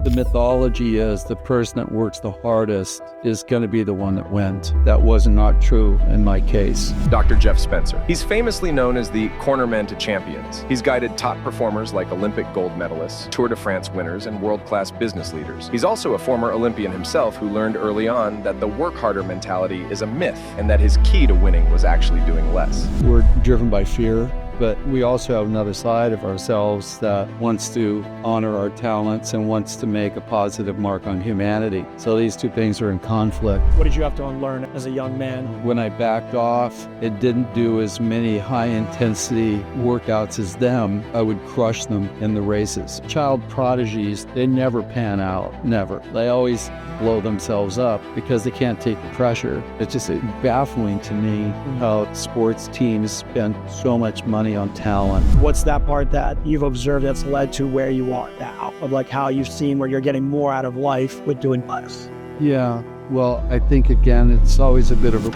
The mythology is the person that works the hardest is going to be the one that wins. That was not true in my case. Dr. Jeff Spencer. He's famously known as the cornerman to champions. He's guided top performers like Olympic gold medalists, Tour de France winners, and world-class business leaders. He's also a former Olympian himself who learned early on that the work harder mentality is a myth and that his key to winning was actually doing less. We're driven by fear, but we also have another side of ourselves that wants to honor our talents and wants to make a positive mark on humanity. So these two things are in conflict. What did you have to unlearn as a young man? When I backed off, it didn't do as many high-intensity workouts as them. I would crush them in the races. Child prodigies, they never pan out, never. They always blow themselves up because they can't take the pressure. It's just baffling to me how sports teams spend so much money on talent. What's that part that you've observed that's led to where you are now? Of like how you've seen where you're getting more out of life with doing less? Yeah, well, I think again, it's always a bit of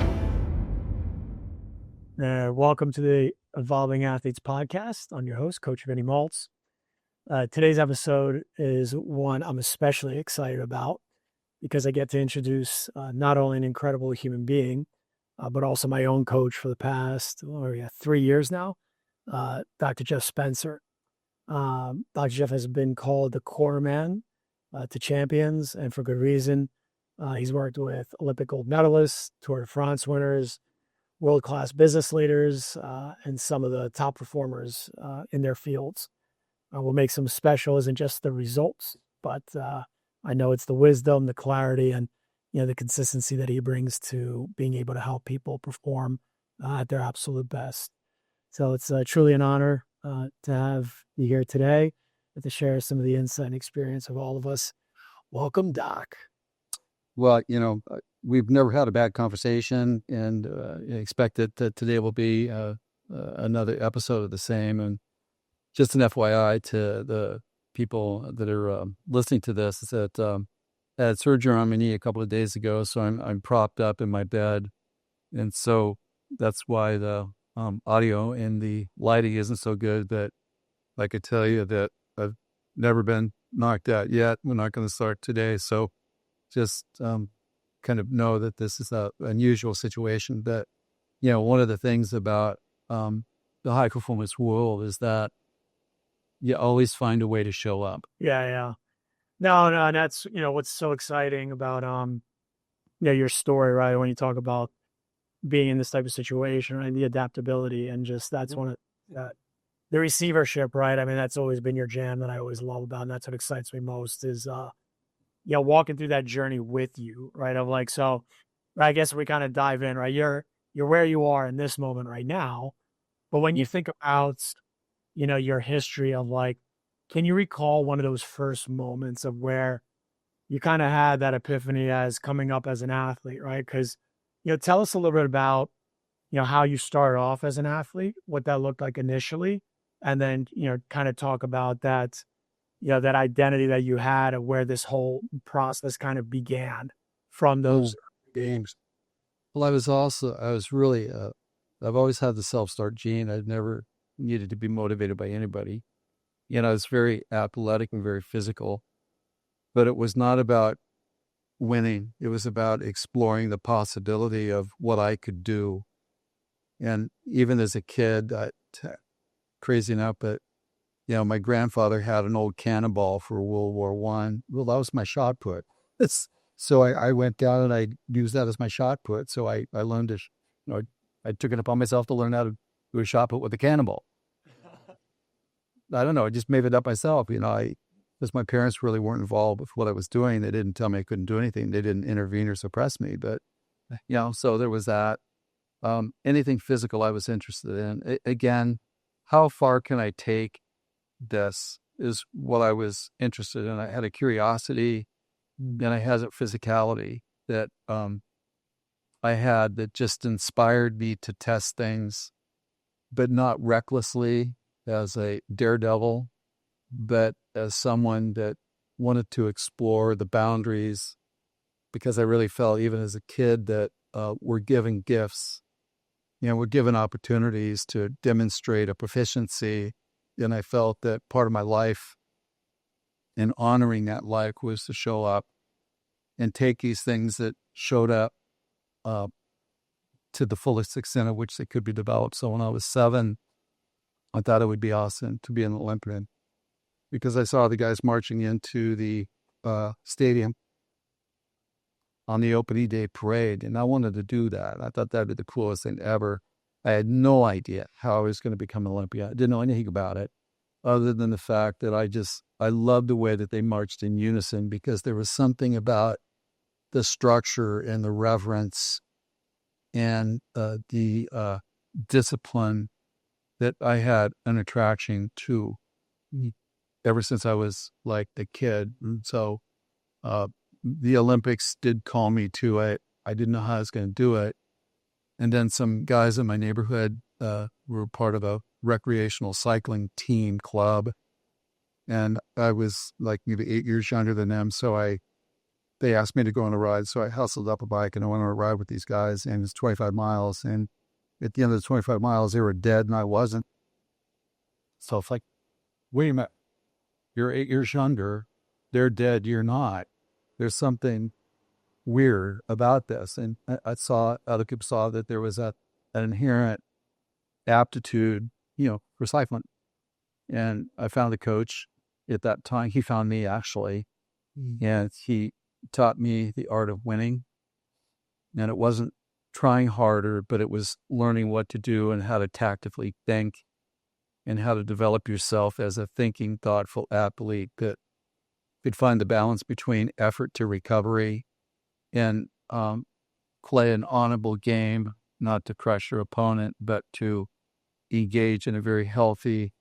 a... Welcome to the Evolving Athletes Podcast. I'm your host, Coach Vinny Maltz. Today's episode is one I'm especially excited about because I get to introduce not only an incredible human being, but also my own coach for the past 3 years now, Dr. Jeff Spencer. Dr. Jeff has been called the core man to champions, and for good reason. He's worked with Olympic gold medalists, Tour de France winners, world-class business leaders, and some of the top performers in their fields. What makes him special isn't just the results, but I know it's the wisdom, the clarity, and the consistency that he brings to being able to help people perform at their absolute best. So it's truly an honor to have you here today and to share some of the insight and experience of all of us. Welcome, Doc. Well, we've never had a bad conversation, and expect that today will be another episode of the same. And just an FYI to the people that are listening to this, is that I had surgery on my knee a couple of days ago, so I'm propped up in my bed, and so that's why the audio and the lighting isn't so good. But I could tell you that I've never been knocked out yet. We're not going to start today, so just kind of know that this is an unusual situation. But one of the things about the high performance world is that you always find a way to show up. Yeah. No, and that's, what's so exciting about, your story, right? When you talk about being in this type of situation, right? The adaptability and just, that's one of the receivership, right? I mean, that's always been your jam that I always love about, and that's what excites me most is, walking through that journey with you, right? Of like, so I guess we kind of dive in, right? You're where you are in this moment right now, but when you think about, your history of like, can you recall one of those first moments of where you kind of had that epiphany as coming up as an athlete, right? Because, tell us a little bit about, how you started off as an athlete, what that looked like initially, and then, kind of talk about that, that identity that you had of where this whole process kind of began from those games. Well, I've always had the self-start gene. I've never needed to be motivated by anybody. It's very athletic and very physical, but it was not about winning. It was about exploring the possibility of what I could do. And even as a kid, crazy enough, but, my grandfather had an old Cannonball for World War I. Well, that was my shot put. So I went down and I used that as my shot put. So I learned to, I took it upon myself to learn how to do a shot put with a cannonball. I don't know. I just made it up myself. Because my parents really weren't involved with what I was doing. They didn't tell me I couldn't do anything. They didn't intervene or suppress me. But, so there was that. Anything physical I was interested in. Again, how far can I take this is what I was interested in. I had a curiosity and I had a physicality that I had that just inspired me to test things, but not recklessly, as a daredevil, but as someone that wanted to explore the boundaries, because I really felt, even as a kid, that we're given gifts, we're given opportunities to demonstrate a proficiency. And I felt that part of my life and honoring that life was to show up and take these things that showed up to the fullest extent of which they could be developed. So when I was 7, I thought it would be awesome to be an Olympian because I saw the guys marching into the stadium on the opening day parade, and I wanted to do that. I thought that would be the coolest thing ever. I had no idea how I was going to become an Olympian. I didn't know anything about it other than the fact that I loved the way that they marched in unison because there was something about the structure and the reverence and the discipline that I had an attraction to ever since I was like the kid. And so the Olympics did call me to it. I didn't know how I was going to do it. And then some guys in my neighborhood were part of a recreational cycling team club. And I was like maybe 8 years younger than them. So they asked me to go on a ride. So I hustled up a bike and I went on a ride with these guys, and it's 25 miles. And at the end of the 25 miles, they were dead and I wasn't. So it's like, wait a minute, you're 8 years younger. They're dead. You're not. There's something weird about this. And other people saw that there was an inherent aptitude, for cycling. And I found the coach at that time. He found me actually, and he taught me the art of winning. And it wasn't trying harder, but it was learning what to do and how to tactically think and how to develop yourself as a thinking, thoughtful athlete that could find the balance between effort to recovery and play an honorable game, not to crush your opponent, but to engage in a very healthy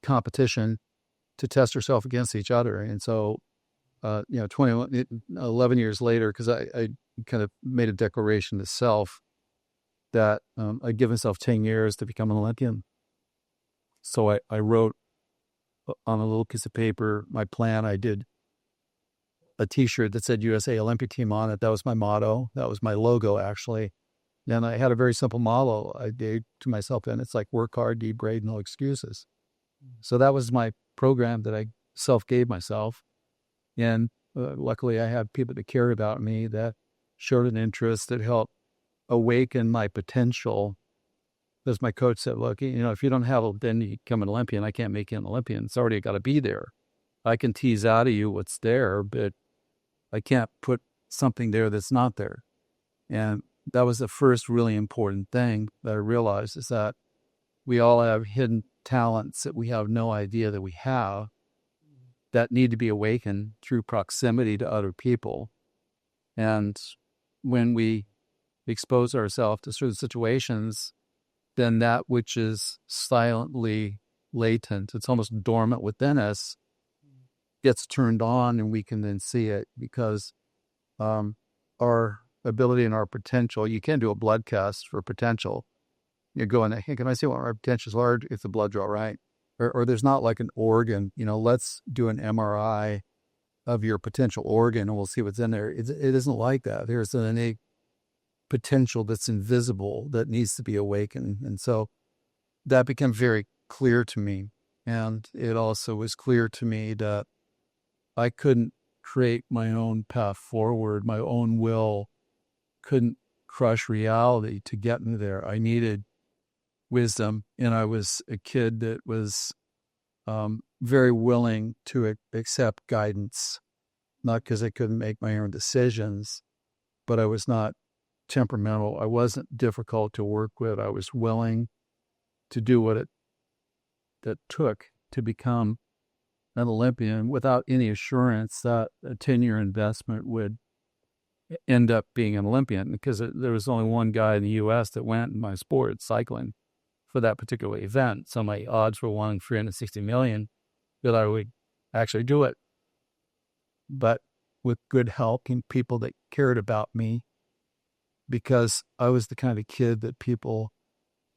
competition to test yourself against each other. And so, 11 years later, because I kind of made a declaration to self that I'd give myself 10 years to become an Olympian. So I wrote on a little piece of paper my plan. I did a T-shirt that said USA Olympic Team on it. That was my motto. That was my logo, actually. Then I had a very simple motto I gave to myself, and it's like work hard, be brave, no excuses. So that was my program that I self-gave myself. And luckily I had people that cared about me, that showed an interest, that helped awaken my potential. As my coach said, look, if you don't have it, then you become an Olympian. I can't make you an Olympian. It's already got to be there. I can tease out of you what's there, but I can't put something there that's not there. And that was the first really important thing that I realized, is that we all have hidden talents that we have no idea that we have, that need to be awakened through proximity to other people. And when we expose ourselves to certain situations, then that which is silently latent, it's almost dormant within us, gets turned on, and we can then see it, because our ability and our potential, you can do a blood test for potential. You go in there, hey, can I see what our potentials are if the blood draw right? Or there's not like an organ, let's do an MRI of your potential organ and we'll see what's in there. It isn't like that. There's an innate potential that's invisible that needs to be awakened. And so that became very clear to me. And it also was clear to me that I couldn't create my own path forward. My own will couldn't crush reality to get me there. I needed wisdom. And I was a kid that was very willing to accept guidance, not because I couldn't make my own decisions, but I was not temperamental. I wasn't difficult to work with. I was willing to do what it took to become an Olympian without any assurance that a 10-year investment would end up being an Olympian, because there was only one guy in the U.S. that went in my sport, cycling, for that particular event. So my odds were 1 in 360 million that I would actually do it. But with good help and people that cared about me, because I was the kind of kid that people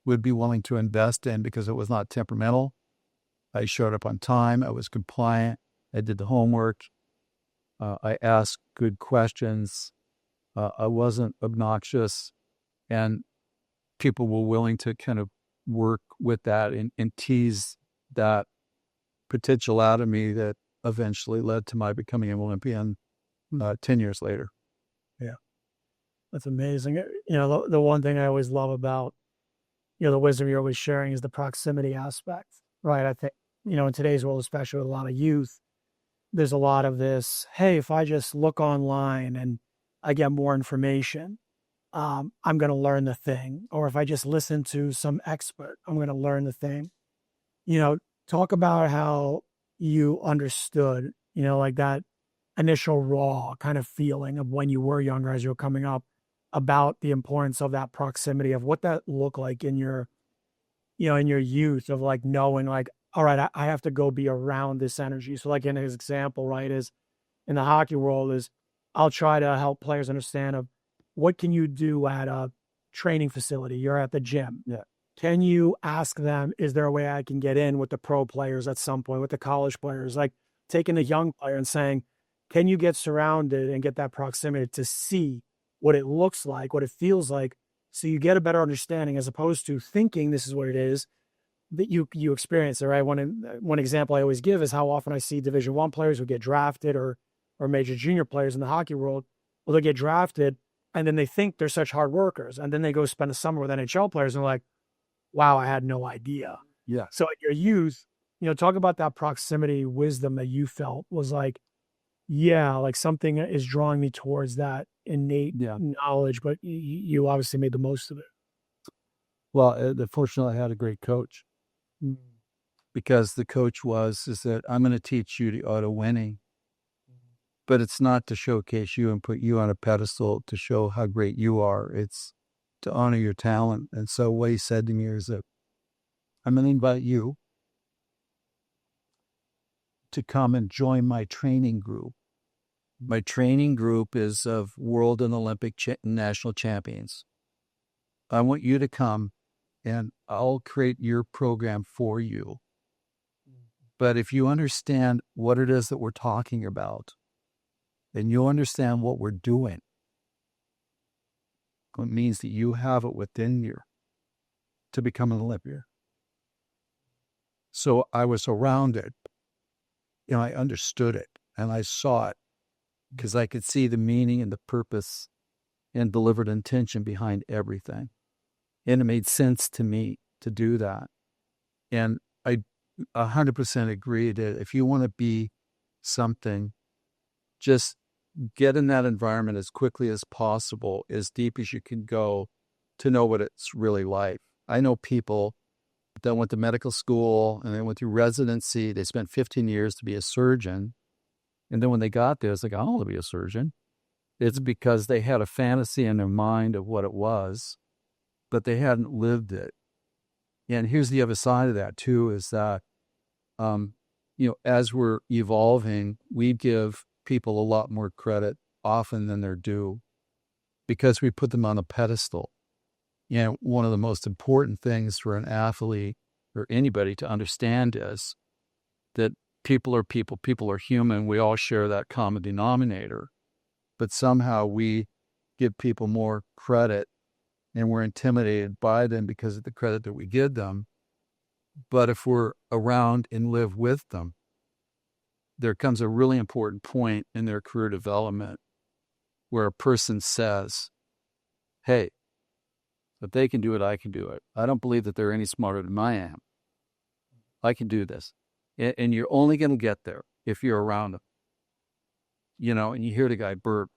would be willing to invest in because it was not temperamental. I showed up on time. I was compliant. I did the homework. I asked good questions. I wasn't obnoxious. And people were willing to kind of work with that and tease that potential out of me that eventually led to my becoming an Olympian 10 years later. Yeah. That's amazing. The one thing I always love about, the wisdom you're always sharing is the proximity aspect, right? I think, in today's world, especially with a lot of youth, there's a lot of this, hey, if I just look online and I get more information, I'm going to learn the thing. Or if I just listen to some expert, I'm going to learn the thing. Talk about how you understood, like that initial raw kind of feeling of when you were younger as you were coming up, about the importance of that proximity, of what that looked like in your, in your youth, of like knowing like, all right, I have to go be around this energy. So like in his example, right, is in the hockey world is I'll try to help players understand of what can you do at a training facility? You're at the gym. Yeah. Can you ask them, is there a way I can get in with the pro players at some point, with the college players? Like taking a young player and saying, can you get surrounded and get that proximity to see what it looks like, what it feels like, so you get a better understanding, as opposed to thinking this is what it is, that you experience it, right? One example I always give is how often I see Division I players who get drafted, or major junior players in the hockey world. Well, they get drafted and then they think they're such hard workers, and then they go spend a summer with NHL players and they're like, wow, I had no idea. Yeah. So at your youth, talk about that proximity wisdom that you felt was like, yeah, like something is drawing me towards that innate knowledge, but you obviously made the most of it. Well, fortunately, I had a great coach, because the coach is that I'm going to teach you the art of winning, but it's not to showcase you and put you on a pedestal to show how great you are. It's to honor your talent. And so what he said to me is that I'm going to invite you to come and join my training group. My training group is of world and Olympic national champions. I want you to come and I'll create your program for you. But if you understand what it is that we're talking about, and you understand what we're doing, it means that you have it within you to become an Olympian. So I was around it. I understood it and I saw it, because I could see the meaning and the purpose and delivered intention behind everything. And it made sense to me to do that. And I 100% agree that if you want to be something, just get in that environment as quickly as possible, as deep as you can go, to know what it's really like. I know people that went to medical school and they went through residency. They spent 15 years to be a surgeon. And then when they got there, it's like, I don't want to be a surgeon. It's because they had a fantasy in their mind of what it was, but they hadn't lived it. And here's the other side of that too, is that, as we're evolving, we give people a lot more credit often than they're due, because we put them on a pedestal. One of the most important things for an athlete or anybody to understand is that people are people, people are human. We all share that common denominator, but somehow we give people more credit and we're intimidated by them because of the credit that we give them. But if we're around and live with them, there comes a really important point in their career development where a person says, hey, if they can do it, I can do it. I don't believe that they're any smarter than I am. I can do this. And you're only going to get there if you're around them. And you hear the guy burp,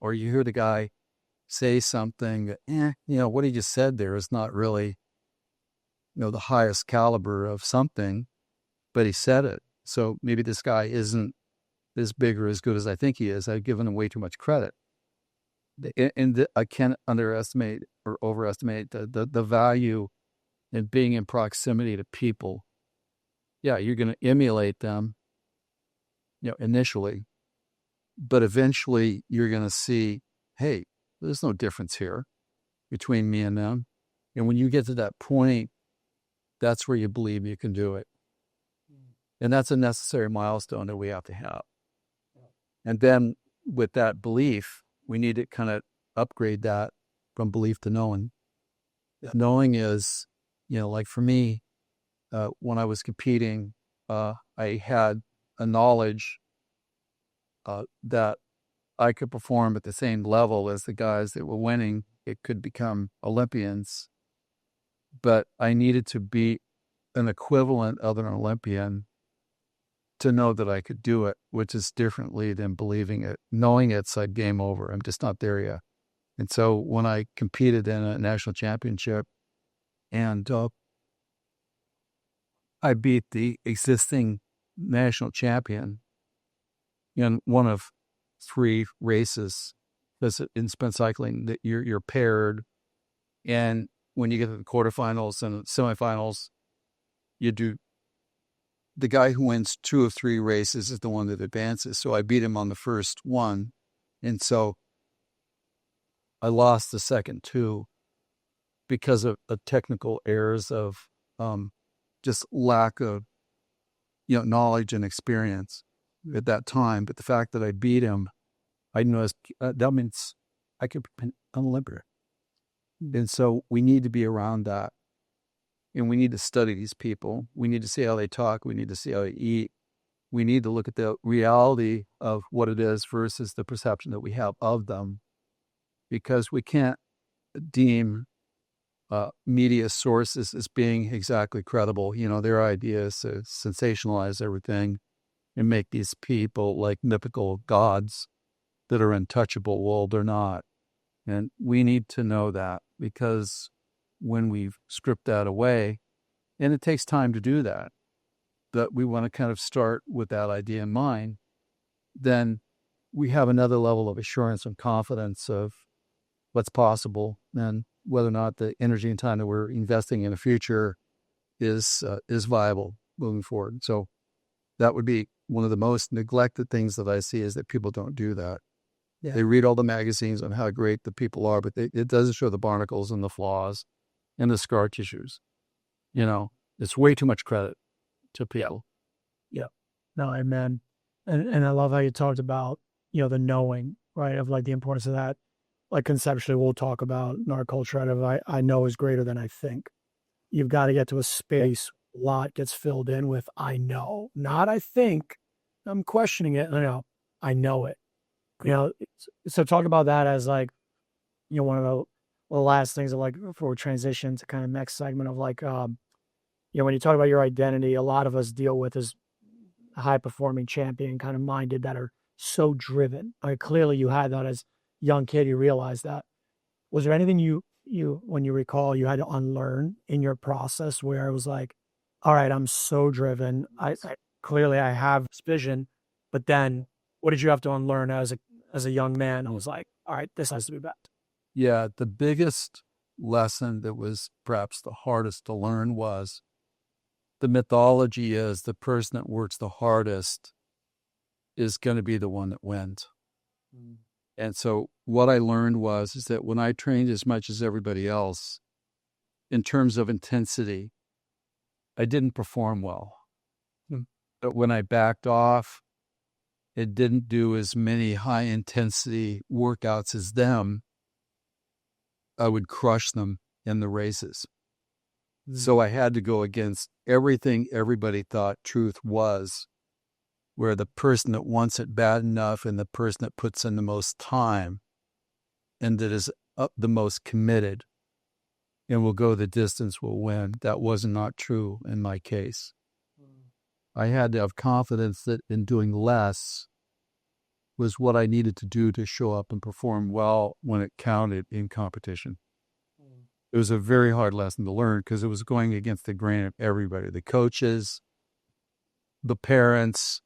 or you hear the guy say something that, what he just said there is not really, the highest caliber of something, but he said it. So maybe this guy isn't as big or as good as I think he is. I've given him way too much credit. And I can't underestimate or overestimate the value in being in proximity to people. Yeah, you're going to emulate them, initially, but eventually you're going to see, hey, there's no difference here between me and them. And when you get to that point, that's where you believe you can do it. And that's a necessary milestone that we have to have. And then with that belief, we need to kind of upgrade that from belief to knowing. Yeah. Knowing is, like for me, when I was competing, I had a knowledge that I could perform at the same level as the guys that were winning. It could become Olympians, but I needed to be an equivalent of an Olympian to know that I could do it, which is differently than believing it. Knowing it's like game over. I'm just not there yet. And so when I competed in a national championship and I beat the existing national champion in one of 3 races, because in sprint cycling that you're paired, and when you get to the quarterfinals and semifinals, you do, the guy who wins 2 of 3 races is the one that advances. So I beat him on the first one, and so I lost the second 2 because of technical errors of just lack of knowledge and experience at that time. But the fact that I beat him, I know that means I could be an Olympian. And so we need to be around that. And we need to study these people. We need to see how they talk. We need to see how they eat. We need to look at the reality of what it is versus the perception that we have of them, because we can't deem media sources as being exactly credible. Their idea is to sensationalize everything and make these people like mythical gods that are untouchable. Well, they're not. And we need to know that, because when we've stripped that away, and it takes time to do that, but we want to kind of start with that idea in mind, then we have another level of assurance and confidence of what's possible and whether or not the energy and time that we're investing in the future is viable moving forward. So that would be one of the most neglected things that I see, is that people don't do that. Yeah. They read all the magazines on how great the people are, but it doesn't show the barnacles and the flaws and the scar tissues. It's way too much credit to people. Yeah. No, amen. And I love how you talked about, the knowing, right, of like the importance of that. Like conceptually, we'll talk about in our culture of I know is greater than I think. You've got to get to a space, a lot gets filled in with I know, not I think. I'm questioning it. I know it. So talk about that as like, one of the last things of like for transition to kind of next segment of like, when you talk about your identity, a lot of us deal with is high performing champion kind of minded that are so driven. Clearly you had that as a young kid, you realized that. Was there anything you, when you recall, you had to unlearn in your process where it was like, all right, I'm so driven. I clearly I have this vision, but then what did you have to unlearn as a young man? I was like, all right, this has to be better. Yeah, the biggest lesson that was perhaps the hardest to learn was the mythology is the person that works the hardest is going to be the one that wins. Mm. And so what I learned is that when I trained as much as everybody else, in terms of intensity, I didn't perform well. Mm. But when I backed off, it didn't do as many high intensity workouts as them. I would crush them in the races. Mm. So I had to go against everything everybody thought truth was, where the person that wants it bad enough and the person that puts in the most time and that is the most committed and will go the distance will win. That was not true in my case. I had to have confidence that in doing less was what I needed to do to show up and perform well when it counted in competition. It was a very hard lesson to learn because it was going against the grain of everybody, the coaches, the parents,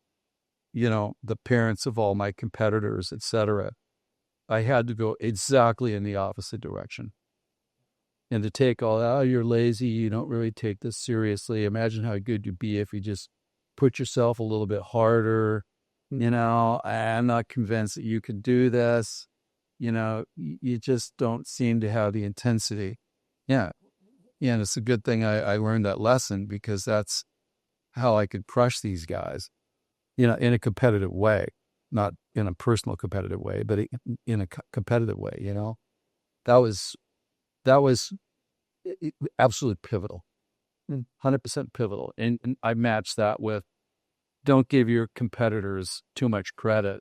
the parents of all my competitors, etc. I had to go exactly in the opposite direction. And to take you're lazy, you don't really take this seriously. Imagine how good you'd be if you just put yourself a little bit harder. I'm not convinced that you could do this. You just don't seem to have the intensity. Yeah. And it's a good thing I learned that lesson, because that's how I could crush these guys, in a competitive way, not in a personal competitive way, but in a competitive way, that was absolutely pivotal, 100% pivotal. And I matched that with don't give your competitors too much credit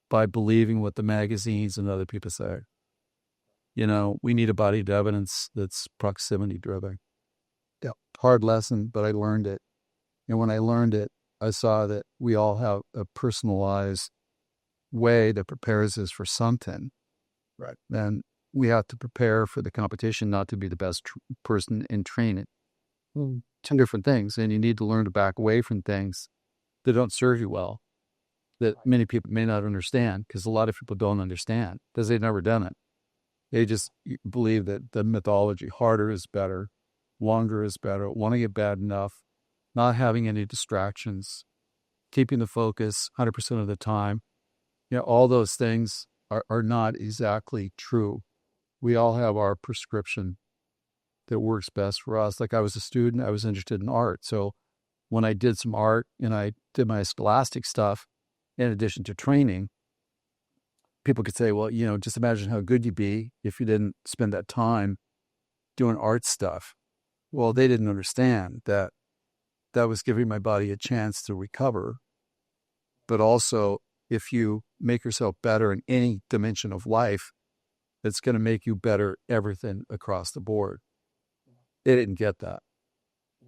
by believing what the magazines and other people say. We need a body of evidence that's proximity driven. Yeah. Hard lesson, but I learned it. And when I learned it, I saw that we all have a personalized way that prepares us for something. Right. And we have to prepare for the competition, not to be the best person in training. Two different things. And you need to learn to back away from things that don't serve you well, that many people may not understand, because a lot of people don't understand because they've never done it. They just believe that the mythology, harder is better, longer is better, wanting it bad enough, not having any distractions, keeping the focus 100% of the time. All those things are not exactly true. We all have our prescription that works best for us. Like I was a student, I was interested in art. So when I did some art and I did my scholastic stuff, in addition to training, people could say, well, just imagine how good you'd be if you didn't spend that time doing art stuff. Well, they didn't understand that was giving my body a chance to recover. But also, if you make yourself better in any dimension of life, it's going to make you better everything across the board. They didn't get that.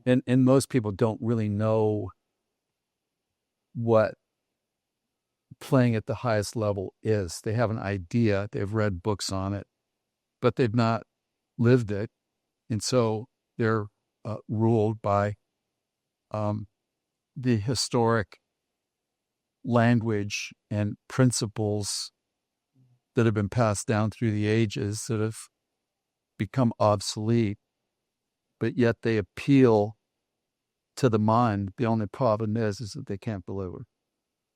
And most people don't really know what playing at the highest level is. They have an idea, they've read books on it, but they've not lived it. And so they're ruled by the historic language and principles that have been passed down through the ages that have become obsolete, but yet they appeal to the mind. The only problem is that they can't deliver.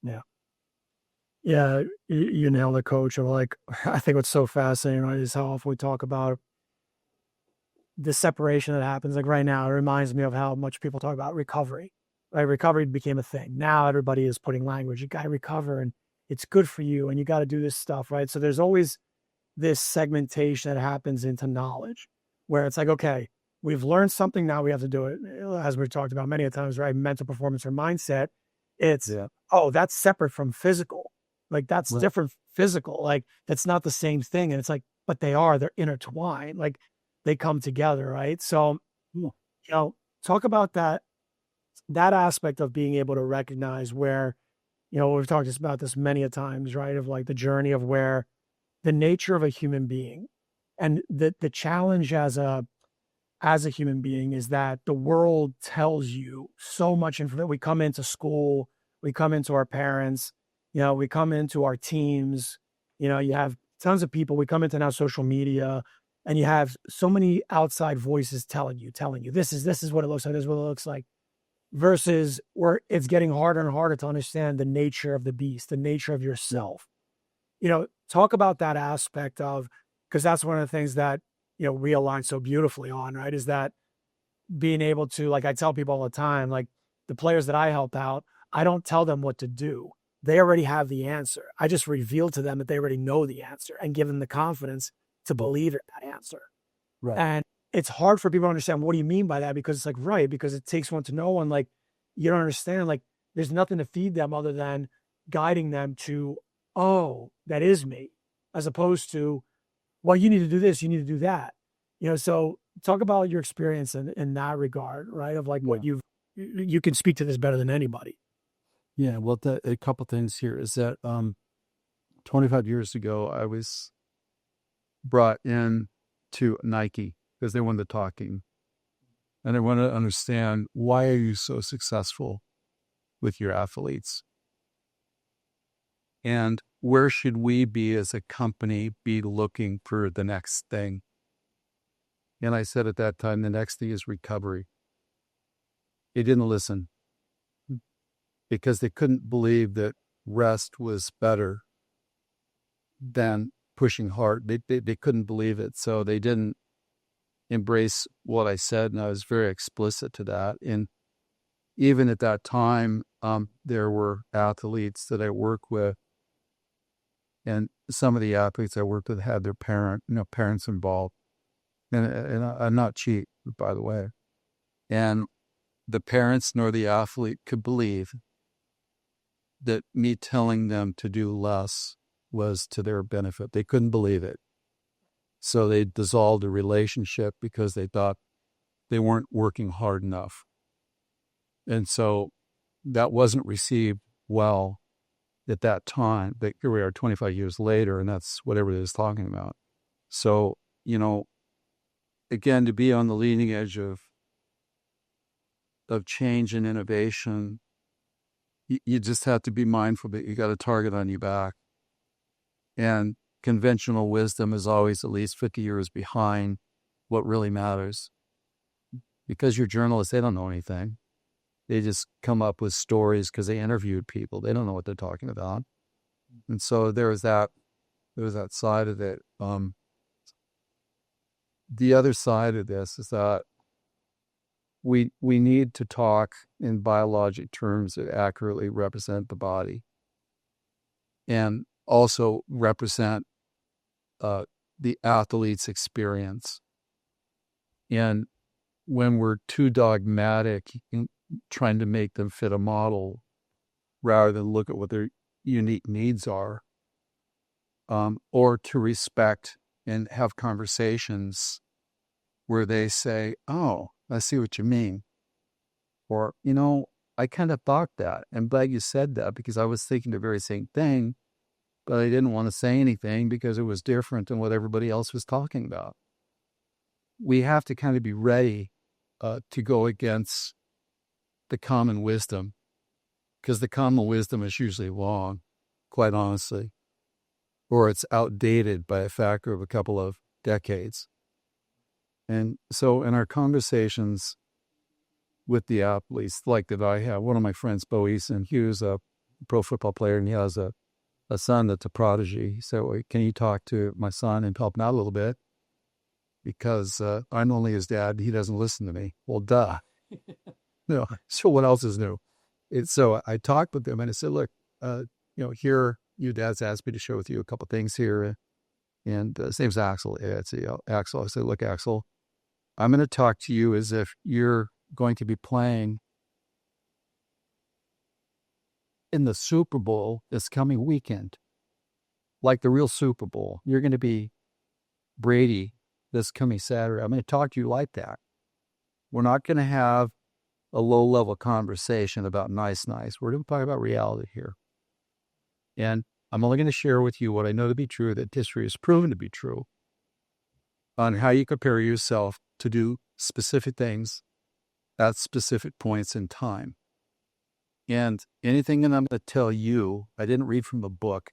Yeah. Yeah, you nailed it, Coach. I think what's so fascinating, right, is how often we talk about the separation that happens. Like right now, it reminds me of how much people talk about recovery. Right, recovery became a thing. Now everybody is putting language. You got to recover, and it's good for you, and you got to do this stuff, right? So there's always this segmentation that happens into knowledge, where it's like, okay, we've learned something, now we have to do it. As we've talked about many a times, right? Mental performance or mindset. It's that's separate from physical. Like that's different physical. Like that's not the same thing. And it's like, but they're intertwined. Like they come together, right? So, talk about that aspect of being able to recognize where, we've talked about this many a times, right? Of like the journey of where the nature of a human being and the challenge as a human being is that the world tells you so much information. We come into school, we come into our parents, we come into our teams, you have tons of people, we come into now social media, and you have so many outside voices telling you, this is what it looks like, this is what it looks like, versus where it's getting harder and harder to understand the nature of the beast, the nature of yourself. Talk about that aspect of, because that's one of the things that, we align so beautifully on, right? Is that being able to, like I tell people all the time, like the players that I help out, I don't tell them what to do. They already have the answer. I just reveal to them that they already know the answer and give them the confidence to believe in that answer. Right. And it's hard for people to understand, what do you mean by that? Because it's like, right, because it takes one to know one. Like, you don't understand, like there's nothing to feed them other than guiding them to, oh, that is me, as opposed to, well, you need to do this, you need to do that. So talk about your experience in that regard, right? Of like what you can speak to this better than anybody. Yeah, well, a couple things here is that 25 years ago, I was brought in to Nike because they wanted the talking. And they wanted to understand, why are you so successful with your athletes? And where should we be as a company be looking for the next thing? And I said at that time, the next thing is recovery. They didn't listen because they couldn't believe that rest was better than pushing hard. They couldn't believe it. So they didn't embrace what I said. And I was very explicit to that. And even at that time, there were athletes that I work with. And some of the athletes I worked with had their parents involved. And I'm not cheap, by the way. And the parents nor the athlete could believe that me telling them to do less was to their benefit. They couldn't believe it. So they dissolved a relationship because they thought they weren't working hard enough. And so that wasn't received well at that time. But here we are 25 years later, and that's what everybody is talking about. So, again, to be on the leading edge of change and innovation, you just have to be mindful that you got a target on your back. And conventional wisdom is always at least 50 years behind what really matters. Because you're journalists, they don't know anything. They just come up with stories because they interviewed people. They don't know what they're talking about. And so there was that side of it. The other side of this is that we need to talk in biologic terms that accurately represent the body and also represent the athlete's experience. And when we're too dogmatic in trying to make them fit a model rather than look at what their unique needs are, or to respect and have conversations where they say, oh, I see what you mean. Or, I kind of thought that. I'm glad you said that because I was thinking the very same thing, but I didn't want to say anything because it was different than what everybody else was talking about. We have to kind of be ready to go against the common wisdom, because the common wisdom is usually wrong, quite honestly, or it's outdated by a factor of a couple of decades. And so in our conversations with the athletes like that I have, one of my friends, Bo Eason, he was a pro football player and he has a son that's a prodigy. He said, well, can you talk to my son and help him out a little bit? Because I'm only his dad. He doesn't listen to me. Well, duh. So what else is new? So I talked with them and I said, look, here, your dad's asked me to share with you a couple things here. And his name's Axel. Axel. I said, look, Axel, I'm going to talk to you as if you're going to be playing in the Super Bowl this coming weekend, like the real Super Bowl. You're going to be Brady this coming Saturday. I'm going to talk to you like that. We're not going to have a low-level conversation about nice. We're going to talk about reality here. And I'm only going to share with you what I know to be true, that history has proven to be true, on how you compare yourself to do specific things at specific points in time. And anything that I'm going to tell you, I didn't read from a book,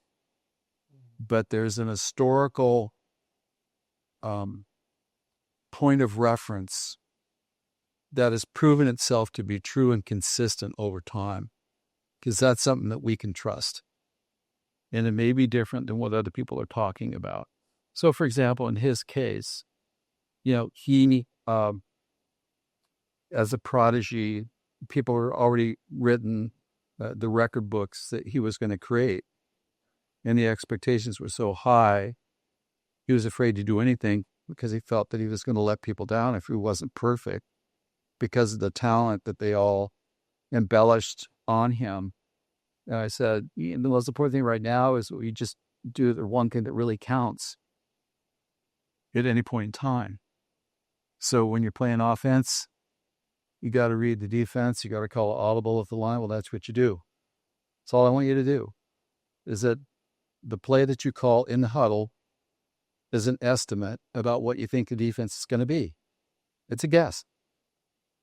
but there's an historical point of reference that has proven itself to be true and consistent over time, because that's something that we can trust. And it may be different than what other people are talking about. So, for example, in his case, he, as a prodigy, people were already written the record books that he was going to create. And the expectations were so high, he was afraid to do anything because he felt that he was going to let people down if he wasn't perfect, because of the talent that they all embellished on him. And I said, the most important thing right now is we just do the one thing that really counts at any point in time. So when you're playing offense, you got to read the defense. You got to call audible at the line. Well, that's what you do. That's all I want you to do, is that the play that you call in the huddle is an estimate about what you think the defense is going to be. It's a guess.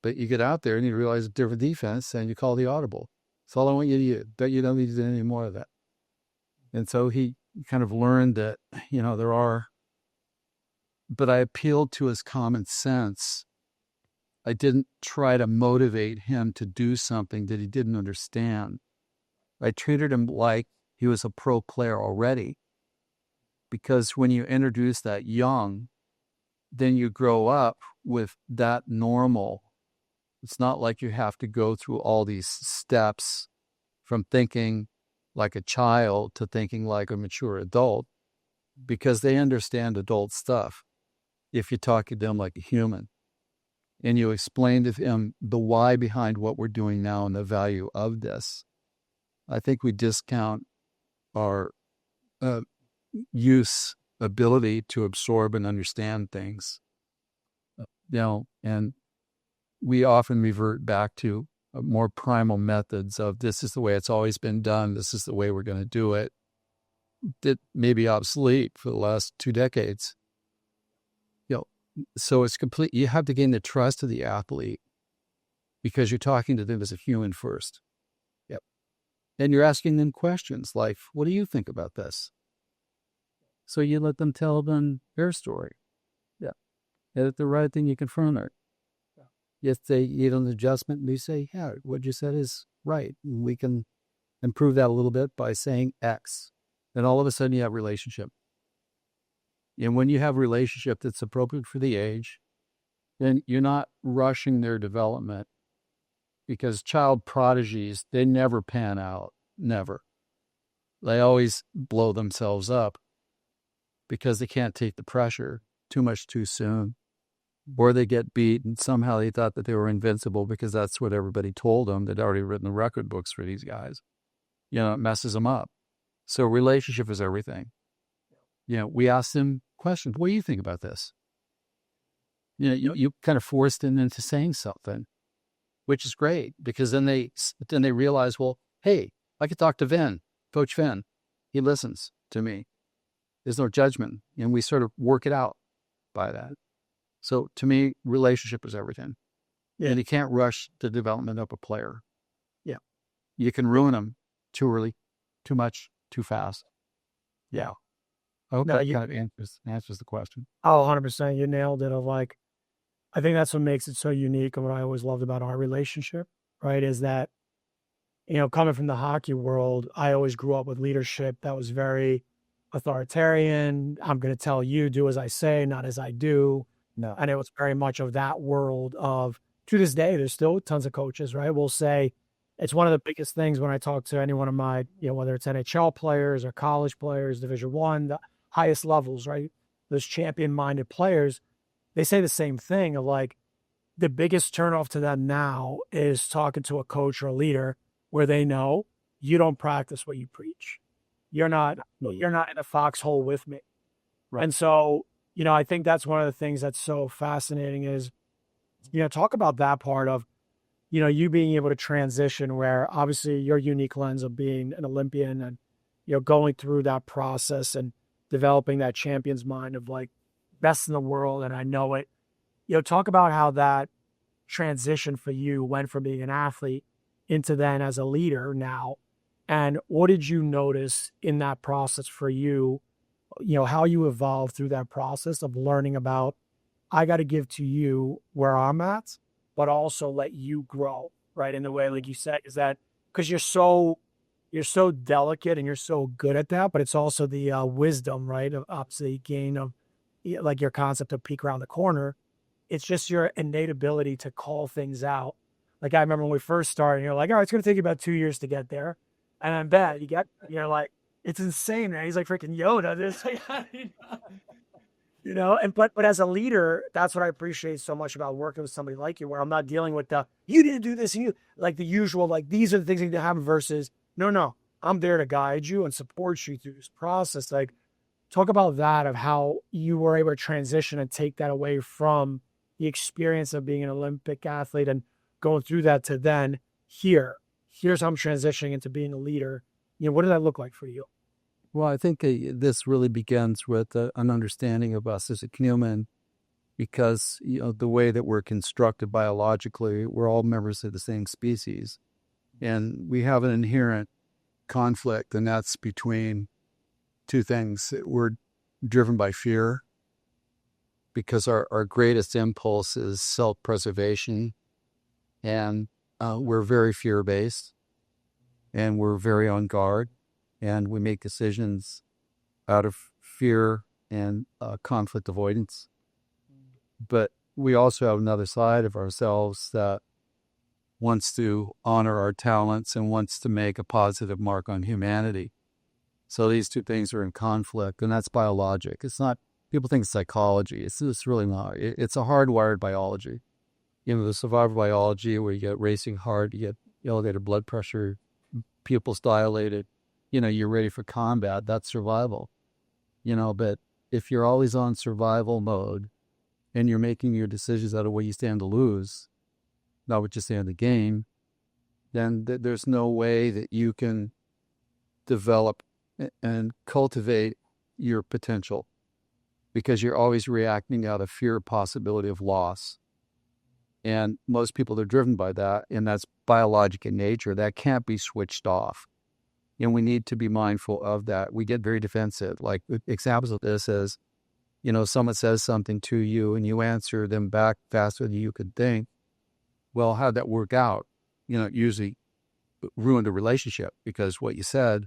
But you get out there and you realize a different defense and you call the audible. That's all I want you to do. That you don't need to do any more of that. And so he kind of learned that, there are, but I appealed to his common sense. I didn't try to motivate him to do something that he didn't understand. I treated him like he was a pro player already. Because when you introduce that young, then you grow up with that normal. It's not like you have to go through all these steps from thinking like a child to thinking like a mature adult, because they understand adult stuff if you talk to them like a human. And you explain to them the why behind what we're doing now and the value of this. I think we discount our use ability to absorb and understand things, and we often revert back to more primal methods of this is the way it's always been done. This is the way we're going to do it. That may be obsolete for the last 2 decades. So it's complete. You have to gain the trust of the athlete because you're talking to them as a human first. Yep. And you're asking them questions like, what do you think about this? So you let them tell them their story. Yeah. And at the right thing, you confront it. If they need an adjustment, you say, yeah, what you said is right. We can improve that a little bit by saying X. Then all of a sudden you have a relationship. And when you have a relationship that's appropriate for the age, then you're not rushing their development, because child prodigies, they never pan out. Never. They always blow themselves up because they can't take the pressure too much too soon. Or they get beat and somehow they thought that they were invincible because that's what everybody told them. They'd already written the record books for these guys. It messes them up. So relationship is everything. We ask them questions. What do you think about this? You kind of forced them into saying something, which is great, because then they realize, well, hey, I could talk to Coach Finn. He listens to me. There's no judgment, and we sort of work it out by that. So to me, relationship is everything. Yeah. And you can't rush the development of a player. Yeah. You can ruin them too early, too much, too fast. Yeah. I hope that kind of answers the question. Oh, 100%. You nailed it. I think that's what makes it so unique, and what I always loved about our relationship, right, is that, coming from the hockey world, I always grew up with leadership that was very authoritarian. I'm going to tell you, do as I say, not as I do. No. And it was very much of that world of, to this day, there's still tons of coaches, right? We'll say, it's one of the biggest things when I talk to any one of my, whether it's NHL players or college players, Division I, the highest levels, right? Those champion-minded players, they say the same thing of like, the biggest turnoff to them now is talking to a coach or a leader where they know you don't practice what you preach. You're not in a foxhole with me. Right. And so, I think that's one of the things that's so fascinating is, talk about that part of, you being able to transition where obviously your unique lens of being an Olympian and, going through that process and developing that champion's mind of like best in the world. And I know it, talk about how that transition for you went from being an athlete into then as a leader now. And what did you notice in that process for you? How you evolved through that process of learning about, I got to give to you where I'm at, but also let you grow, right? In the way, like you said, is that because you're so delicate and you're so good at that, but it's also the wisdom, right? Of obviously gain of like your concept of peek around the corner. It's just your innate ability to call things out. Like I remember when we first started, you're like, all right, it's going to take you about 2 years to get there. And I bet you're like, it's insane, man. He's like freaking Yoda. But as a leader, that's what I appreciate so much about working with somebody like you, where I'm not dealing with you didn't do this, and you like the usual, like these are the things that need to happen versus no, I'm there to guide you and support you through this process. Like, talk about that of how you were able to transition and take that away from the experience of being an Olympic athlete and going through that to then here's how I'm transitioning into being a leader. What does that look like for you? Well, I think this really begins with an understanding of us as a human, because the way that we're constructed biologically, we're all members of the same species, and we have an inherent conflict, and that's between two things. We're driven by fear, because our greatest impulse is self-preservation, and we're very fear-based, and we're very on guard. And we make decisions out of fear and conflict avoidance. But we also have another side of ourselves that wants to honor our talents and wants to make a positive mark on humanity. So these two things are in conflict, and that's biologic. It's not, people think it's psychology. It's really not. It's a hardwired biology. The survival biology where you get racing heart, you get elevated blood pressure, pupils dilated, you're ready for combat. That's survival, but if you're always on survival mode and you're making your decisions out of what you stand to lose, not what you stand to gain, then there's no way that you can develop and cultivate your potential, because you're always reacting out of fear, possibility of loss. And most people are driven by that, and that's biologic in nature. That can't be switched off. And we need to be mindful of that. We get very defensive. Like examples of this is, someone says something to you and you answer them back faster than you could think. Well, how'd that work out? It usually ruined a relationship, because what you said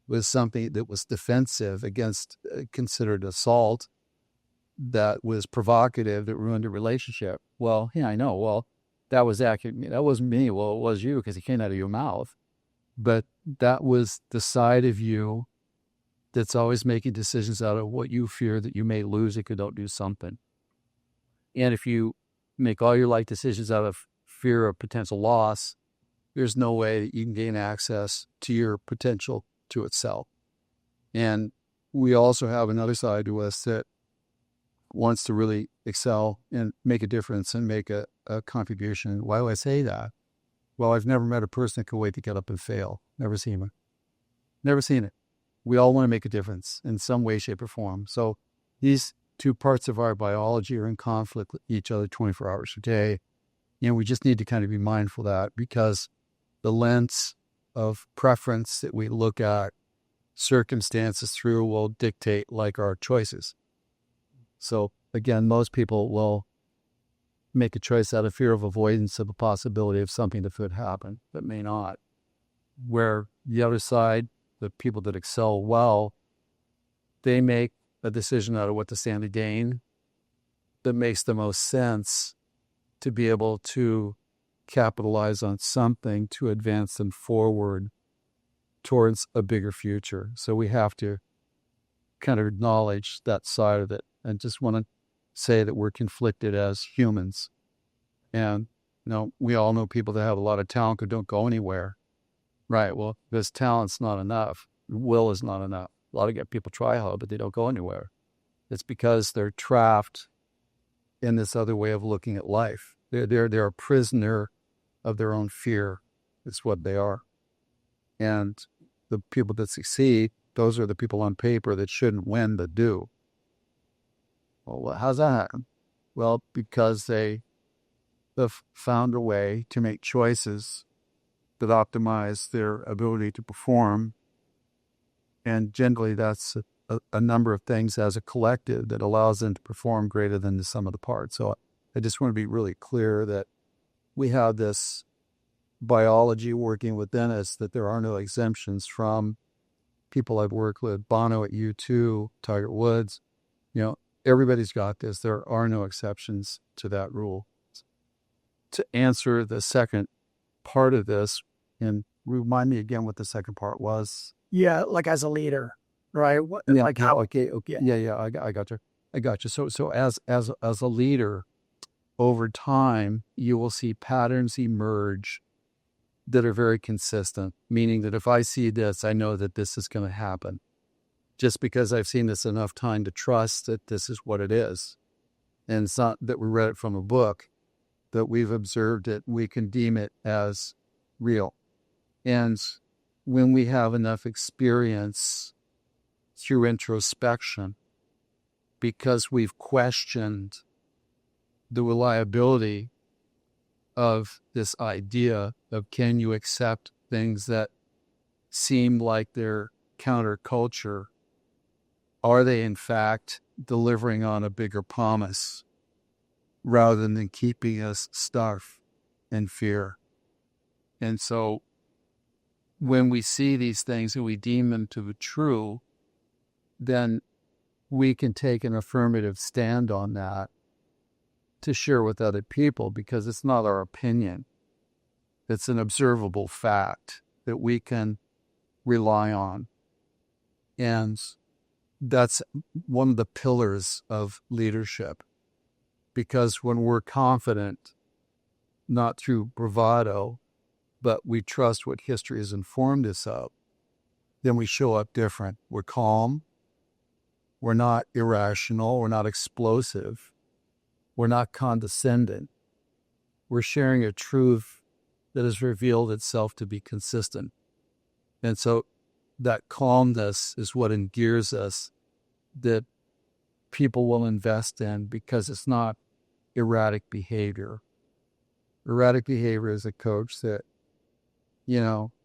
was something that was defensive against considered assault, that was provocative, that ruined a relationship. Well, yeah, I know. Well, that was accurate. That wasn't me. Well, it was you, because it came out of your mouth. But that was the side of you that's always making decisions out of what you fear that you may lose if you don't do something. And if you make all your life decisions out of fear of potential loss, there's no way that you can gain access to your potential to itself. And we also have another side to us that wants to really excel and make a difference and make a contribution. Why do I say that? Well, I've never met a person that can wait to get up and fail. Never seen it. Never seen it. We all want to make a difference in some way, shape, or form. So these two parts of our biology are in conflict with each other 24 hours a day. We just need to kind of be mindful of that, because the lens of preference that we look at circumstances through will dictate like our choices. So again, most people will make a choice out of fear of avoidance of a possibility of something that could happen that may not. Where the other side, the people that excel well, they make a decision out of what to stand to gain that makes the most sense to be able to capitalize on something to advance them forward towards a bigger future. So we have to kind of acknowledge that side of it, and just want to say that we're conflicted as humans. And, we all know people that have a lot of talent who don't go anywhere. Right. Well, because talent's not enough. Will is not enough. A lot of people try hard, but they don't go anywhere. It's because they're trapped in this other way of looking at life. They're a prisoner of their own fear. It's what they are. And the people that succeed, those are the people on paper that shouldn't win but do. Well, how's that happen? Well, because they have found a way to make choices that optimize their ability to perform. And generally, that's a number of things as a collective that allows them to perform greater than the sum of the parts. So I just want to be really clear that we have this biology working within us, that there are no exemptions from people I've worked with, Bono at U2, Tiger Woods. Everybody's got this. There are no exceptions to that rule. To answer the second part of this, and remind me again what the second part was. Yeah, like as a leader, right? What, Yeah, like how? okay. Yeah. I got you. So as a leader, over time, you will see patterns emerge that are very consistent. Meaning that if I see this, I know that this is going to happen. Just because I've seen this enough time to trust that this is what it is, and it's not that we read it from a book, that we've observed it, we can deem it as real. And when we have enough experience through introspection, because we've questioned the reliability of this idea of, can you accept things that seem like they're counterculture? Are they in fact delivering on a bigger promise rather than keeping us stuck in fear? And so when we see these things and we deem them to be true, then we can take an affirmative stand on that to share with other people, because it's not our opinion. It's an observable fact that we can rely on. And that's one of the pillars of leadership, because when we're confident, not through bravado, but we trust what history has informed us of, then we show up different. We're calm. We're not irrational. We're not explosive. We're not condescending. We're sharing a truth that has revealed itself to be consistent. And so that calmness is what endears us, that people will invest in, because it's not erratic behavior. Erratic behavior is a coach that,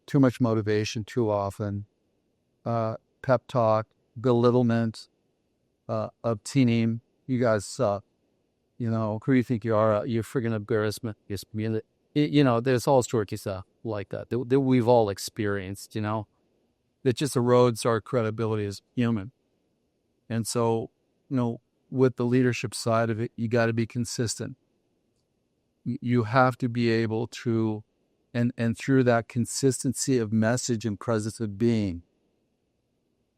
too much motivation too often, pep talk, belittlement of team. You guys suck. Who do you think you are? You're friggin' embarrassment. There's all sorts of stuff like that we've all experienced, that just erodes our credibility as human. And so, with the leadership side of it, you got to be consistent. You have to be able to, and through that consistency of message and presence of being,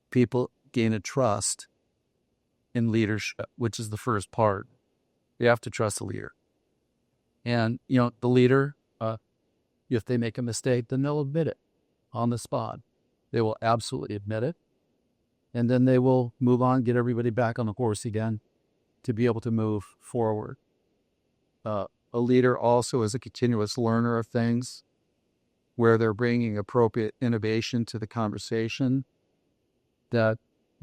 people gain a trust in leadership, which is the first part. You have to trust the leader. And, the leader, if they make a mistake, then they'll admit it on the spot. They will absolutely admit it. And then they will move on, get everybody back on the horse again to be able to move forward. A leader also is a continuous learner of things, where they're bringing appropriate innovation to the conversation that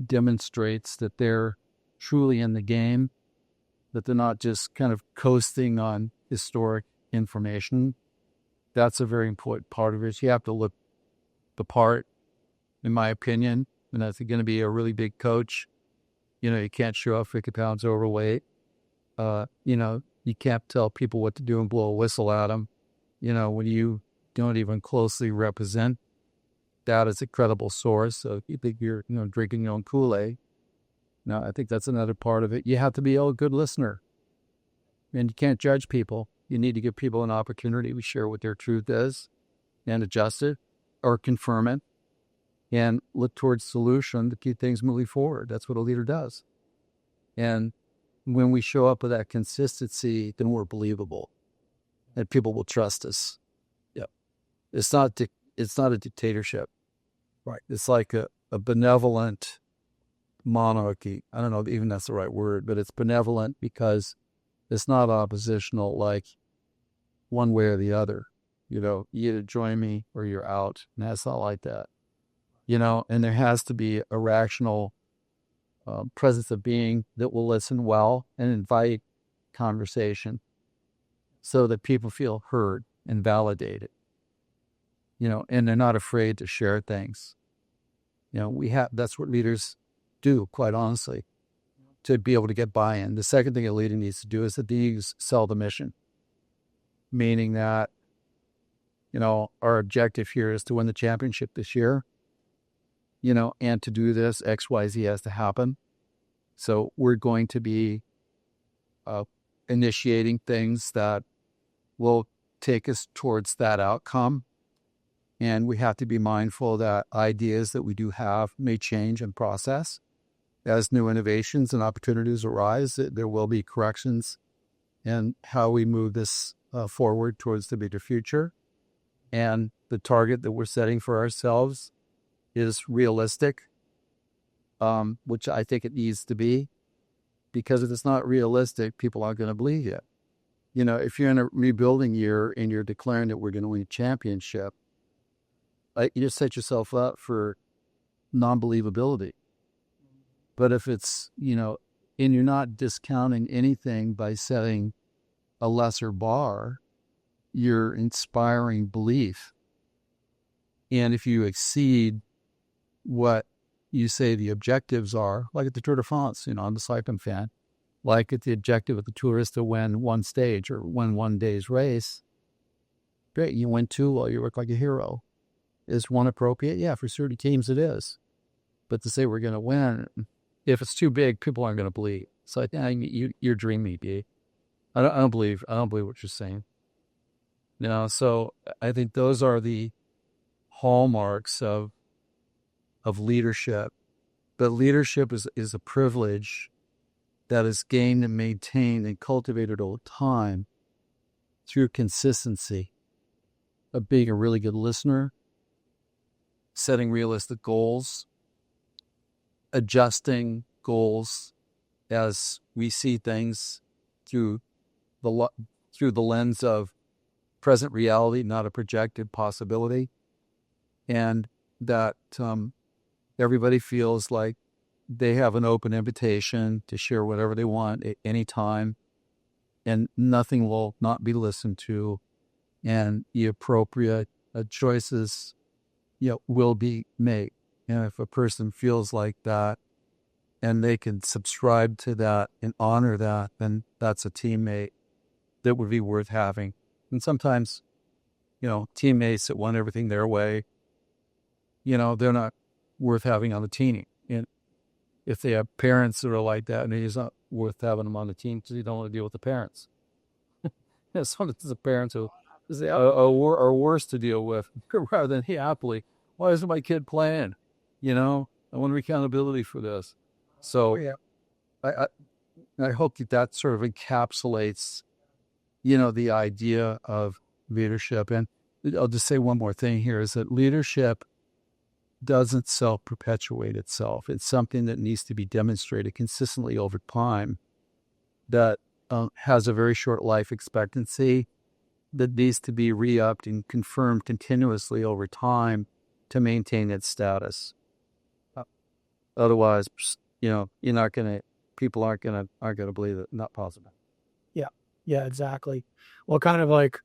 demonstrates that they're truly in the game, that they're not just kind of coasting on historic information. That's a very important part of it. You have to look the part, in my opinion, and if you're going to be a really big coach, you can't show up 50 pounds overweight. You can't tell people what to do and blow a whistle at them, when you don't even closely represent that as a credible source. So if you think you're, drinking your own Kool-Aid, I think that's another part of it. You have to be a good listener, and you can't judge people. You need to give people an opportunity to share what their truth is and adjust it or confirm it and look towards solution to keep things moving forward. That's what a leader does. And when we show up with that consistency, then we're believable and people will trust us. Yep. It's not a dictatorship. Right. It's like a benevolent monarchy. I don't know if even that's the right word, but it's benevolent because it's not oppositional, like one way or the other. You either join me or you're out. And that's not like that. And there has to be a rational presence of being that will listen well and invite conversation so that people feel heard and validated, and they're not afraid to share things. That's what leaders do, quite honestly, to be able to get buy-in. The second thing a leader needs to do is that they sell the mission, meaning that, our objective here is to win the championship this year, and to do this, X, Y, Z has to happen. So we're going to be initiating things that will take us towards that outcome. And we have to be mindful that ideas that we do have may change in process. As new innovations and opportunities arise, there will be corrections in how we move this forward towards the bigger future. And the target that we're setting for ourselves is realistic, which I think it needs to be, because if it's not realistic, people aren't going to believe you. If you're in a rebuilding year and you're declaring that we're going to win a championship, you just set yourself up for non-believability. But if it's, and you're not discounting anything by setting a lesser bar, you're inspiring belief. And if you exceed what you say the objectives are, like at the Tour de France, I'm a cycling fan, like at the objective of the Tour is to win one stage or win one day's race. Great, you win two, well, you look like a hero. Is one appropriate? Yeah, for certain teams it is. But to say we're going to win, if it's too big, people aren't going to believe. So you're dreaming, B. I don't believe what you're saying. So I think those are the hallmarks of leadership. But leadership is a privilege that is gained and maintained and cultivated over time through consistency. of being a really good listener, setting realistic goals, adjusting goals as we see things through the lens of present reality, not a projected possibility, and that everybody feels like they have an open invitation to share whatever they want at any time, and nothing will not be listened to, and the appropriate choices, will be made. And if a person feels like that, and they can subscribe to that and honor that, then that's a teammate that would be worth having. And sometimes, teammates that want everything their way, they're not worth having on the team. And if they have parents that are like that, and it's not worth having them on the team because you don't want to deal with the parents. Sometimes the parents who are worse to deal with rather than, hey, happily, why isn't my kid playing? I want accountability for this. So I hope that sort of encapsulates, the idea of leadership. And I'll just say one more thing here is that leadership doesn't self-perpetuate itself. It's something that needs to be demonstrated consistently over time, that has a very short life expectancy, that needs to be re-upped and confirmed continuously over time to maintain its status. Otherwise, people aren't gonna believe it. Not possible. Yeah, exactly. Well, kind of like,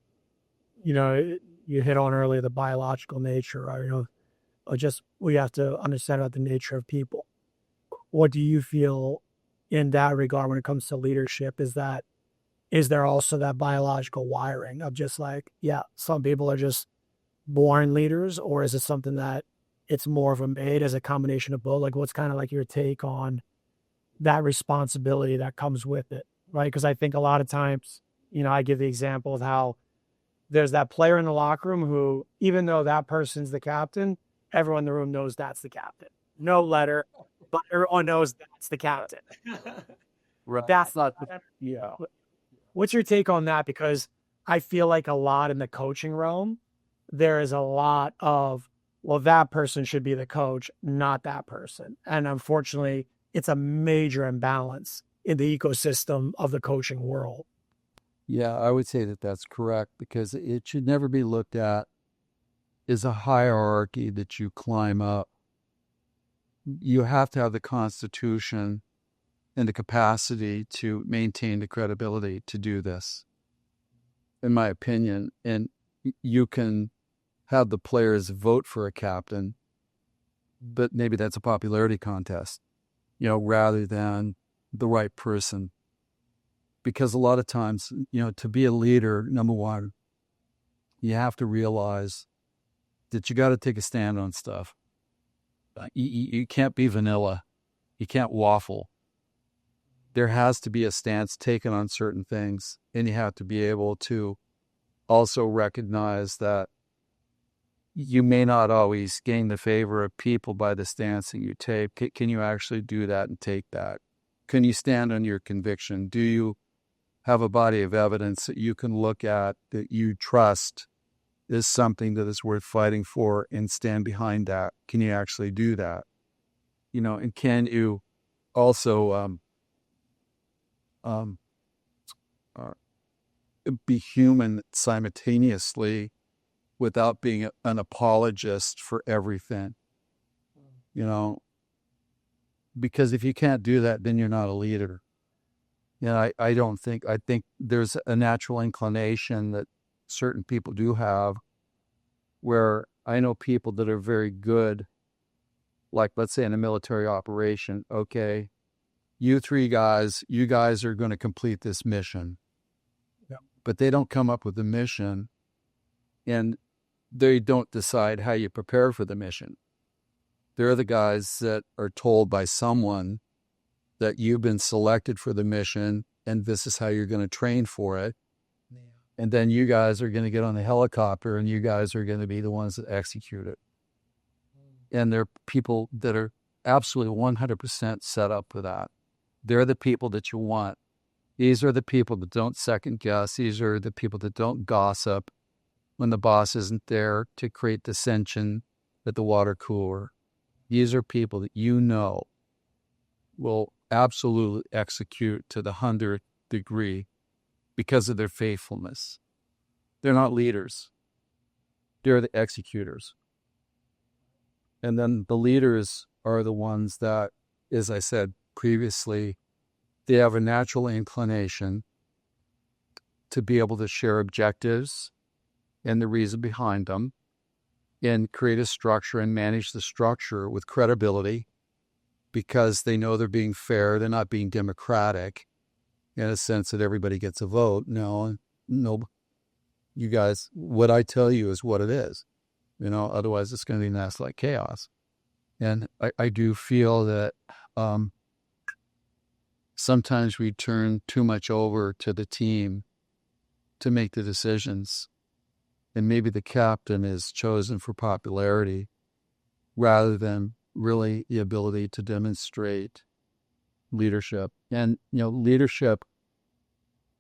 you hit on earlier the biological nature, right? Or just we have to understand about the nature of people. What do you feel in that regard when it comes to leadership? Is there also that biological wiring of just like, some people are just born leaders, or is it something that it's more of a made as a combination of both? Like, what's kind of like your take on that responsibility that comes with it, right? Because I think a lot of times, I give the example of how there's that player in the locker room who, even though that person's the captain, everyone in the room knows that's the captain. No letter, but everyone knows that's the captain. Right. That's not, What's your take on that? Because I feel like a lot in the coaching realm, there is a lot of, well, that person should be the coach, not that person. And unfortunately, it's a major imbalance in the ecosystem of the coaching world. Yeah, I would say that that's correct, because it should never be looked at as a hierarchy that you climb up. You have to have the constitution and the capacity to maintain the credibility to do this, in my opinion. And you can have the players vote for a captain, but maybe that's a popularity contest, rather than the right person. Because a lot of times, to be a leader, number one, you have to realize that you got to take a stand on stuff. You can't be vanilla. You can't waffle. There has to be a stance taken on certain things, and you have to be able to also recognize that you may not always gain the favor of people by the stance that you take. Can you actually do that and take that? Can you stand on your conviction? Do you have a body of evidence that you can look at that you trust is something that is worth fighting for, and stand behind that? Can you actually do that? And can you also be human simultaneously without being an apologist for everything? Because if you can't do that, then you're not a leader. I think there's a natural inclination that certain people do have, where I know people that are very good, like, let's say in a military operation, okay, you guys are going to complete this mission. Yeah. But they don't come up with the mission, and they don't decide how you prepare for the mission. They're the guys that are told by someone that you've been selected for the mission, and this is how you're going to train for it. Yeah. And then you guys are going to get on the helicopter, and you guys are going to be the ones that execute it. And they're people that are absolutely 100% set up for that. They're the people that you want. These are the people that don't second guess. These are the people that don't gossip. when the boss isn't there to create dissension at the water cooler. These are people that you know will absolutely execute to the 100th degree because of their faithfulness. They're not leaders. They're the executors. And then the leaders are the ones that, as I said previously, they have a natural inclination to be able to share objectives and the reason behind them and create a structure and manage the structure with credibility because they know they're being fair. They're not being democratic in a sense that everybody gets a vote. No, you guys, what I tell you is what it is. Otherwise it's going to be nasty like chaos. And I do feel that sometimes we turn too much over to the team to make the decisions. And maybe the captain is chosen for popularity rather than really the ability to demonstrate leadership. And, leadership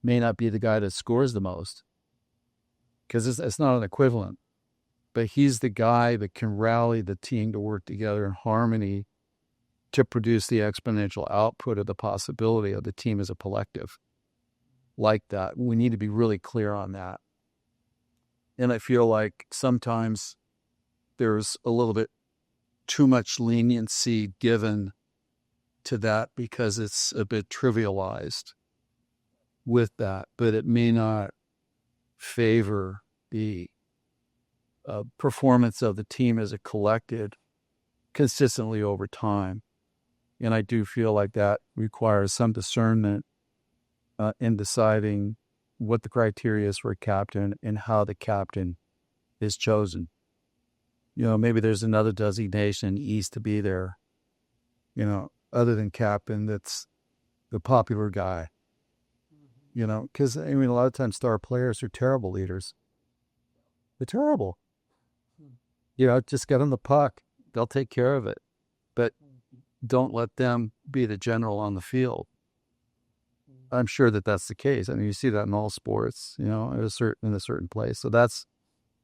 may not be the guy that scores the most because it's not an equivalent. But he's the guy that can rally the team to work together in harmony to produce the exponential output of the possibility of the team as a collective like that. We need to be really clear on that. And I feel like sometimes there's a little bit too much leniency given to that because it's a bit trivialized with that, but it may not favor the performance of the team as a collective consistently over time. And I do feel like that requires some discernment in deciding what the criteria is for a captain and how the captain is chosen. Maybe there's another designation east to be there, other than captain, that's the popular guy, because a lot of times star players are terrible leaders. They're terrible. Just get them the puck. They'll take care of it. But don't let them be the general on the field. I'm sure that that's the case. You see that in all sports, in a certain place. So that's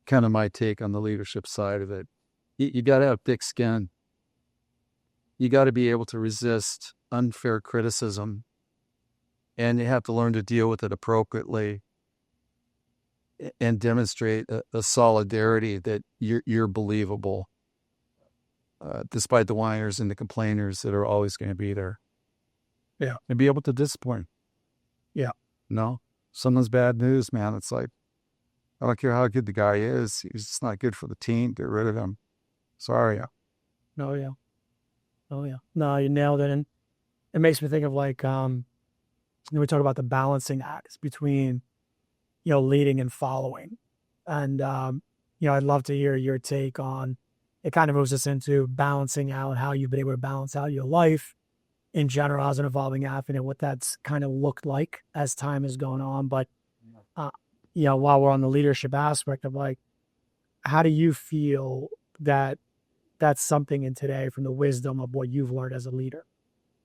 kind of my take on the leadership side of it. You got to have thick skin. You got to be able to resist unfair criticism, and you have to learn to deal with it appropriately and demonstrate a solidarity that you're believable, despite the whiners and the complainers that are always going to be there. Yeah. And be able to discipline. Yeah. No, someone's bad news, man. It's like, I don't care how good the guy is. He's just not good for the team. Get rid of him. Sorry. Oh, yeah. No, you nailed it. And it makes me think of we talk about the balancing act between, leading and following. And, I'd love to hear your take on, it kind of moves us into balancing out how you've been able to balance out your life in general as an evolving athlete and what that's kind of looked like as time has gone on. But, while we're on the leadership aspect of how do you feel that that's something in today from the wisdom of what you've learned as a leader,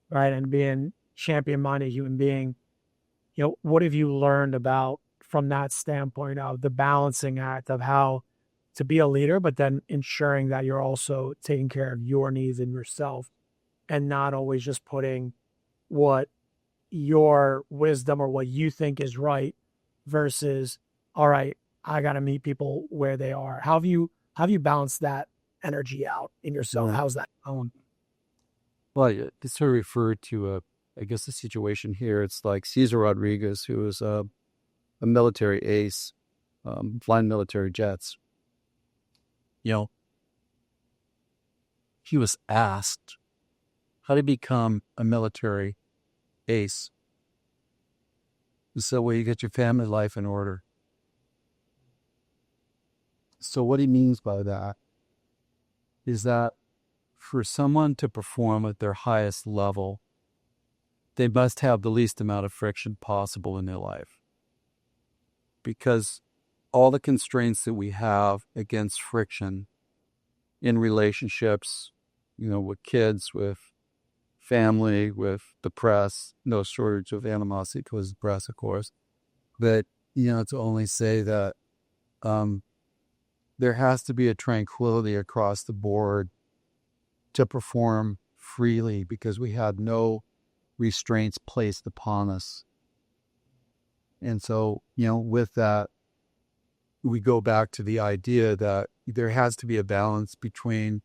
right? And being champion-minded human being, what have you learned about from that standpoint of the balancing act of how to be a leader, but then ensuring that you're also taking care of your needs and yourself and not always just putting what your wisdom or what you think is right versus, all right, I got to meet people where they are. How have you balanced that energy out in yourself? Yeah. How's that going? Well, to sort of refer to, I guess the situation here, it's like Cesar Rodriguez, who was a military ace, flying military jets. He was asked how to become a military ace. So, well, you get your family life in order. So what he means by that is that for someone to perform at their highest level, they must have the least amount of friction possible in their life. Because all the constraints that we have against friction in relationships, with kids, with family, with the press, no shortage of animosity towards the press, of course. But, to only say that there has to be a tranquility across the board to perform freely because we had no restraints placed upon us. And so, with that, we go back to the idea that there has to be a balance between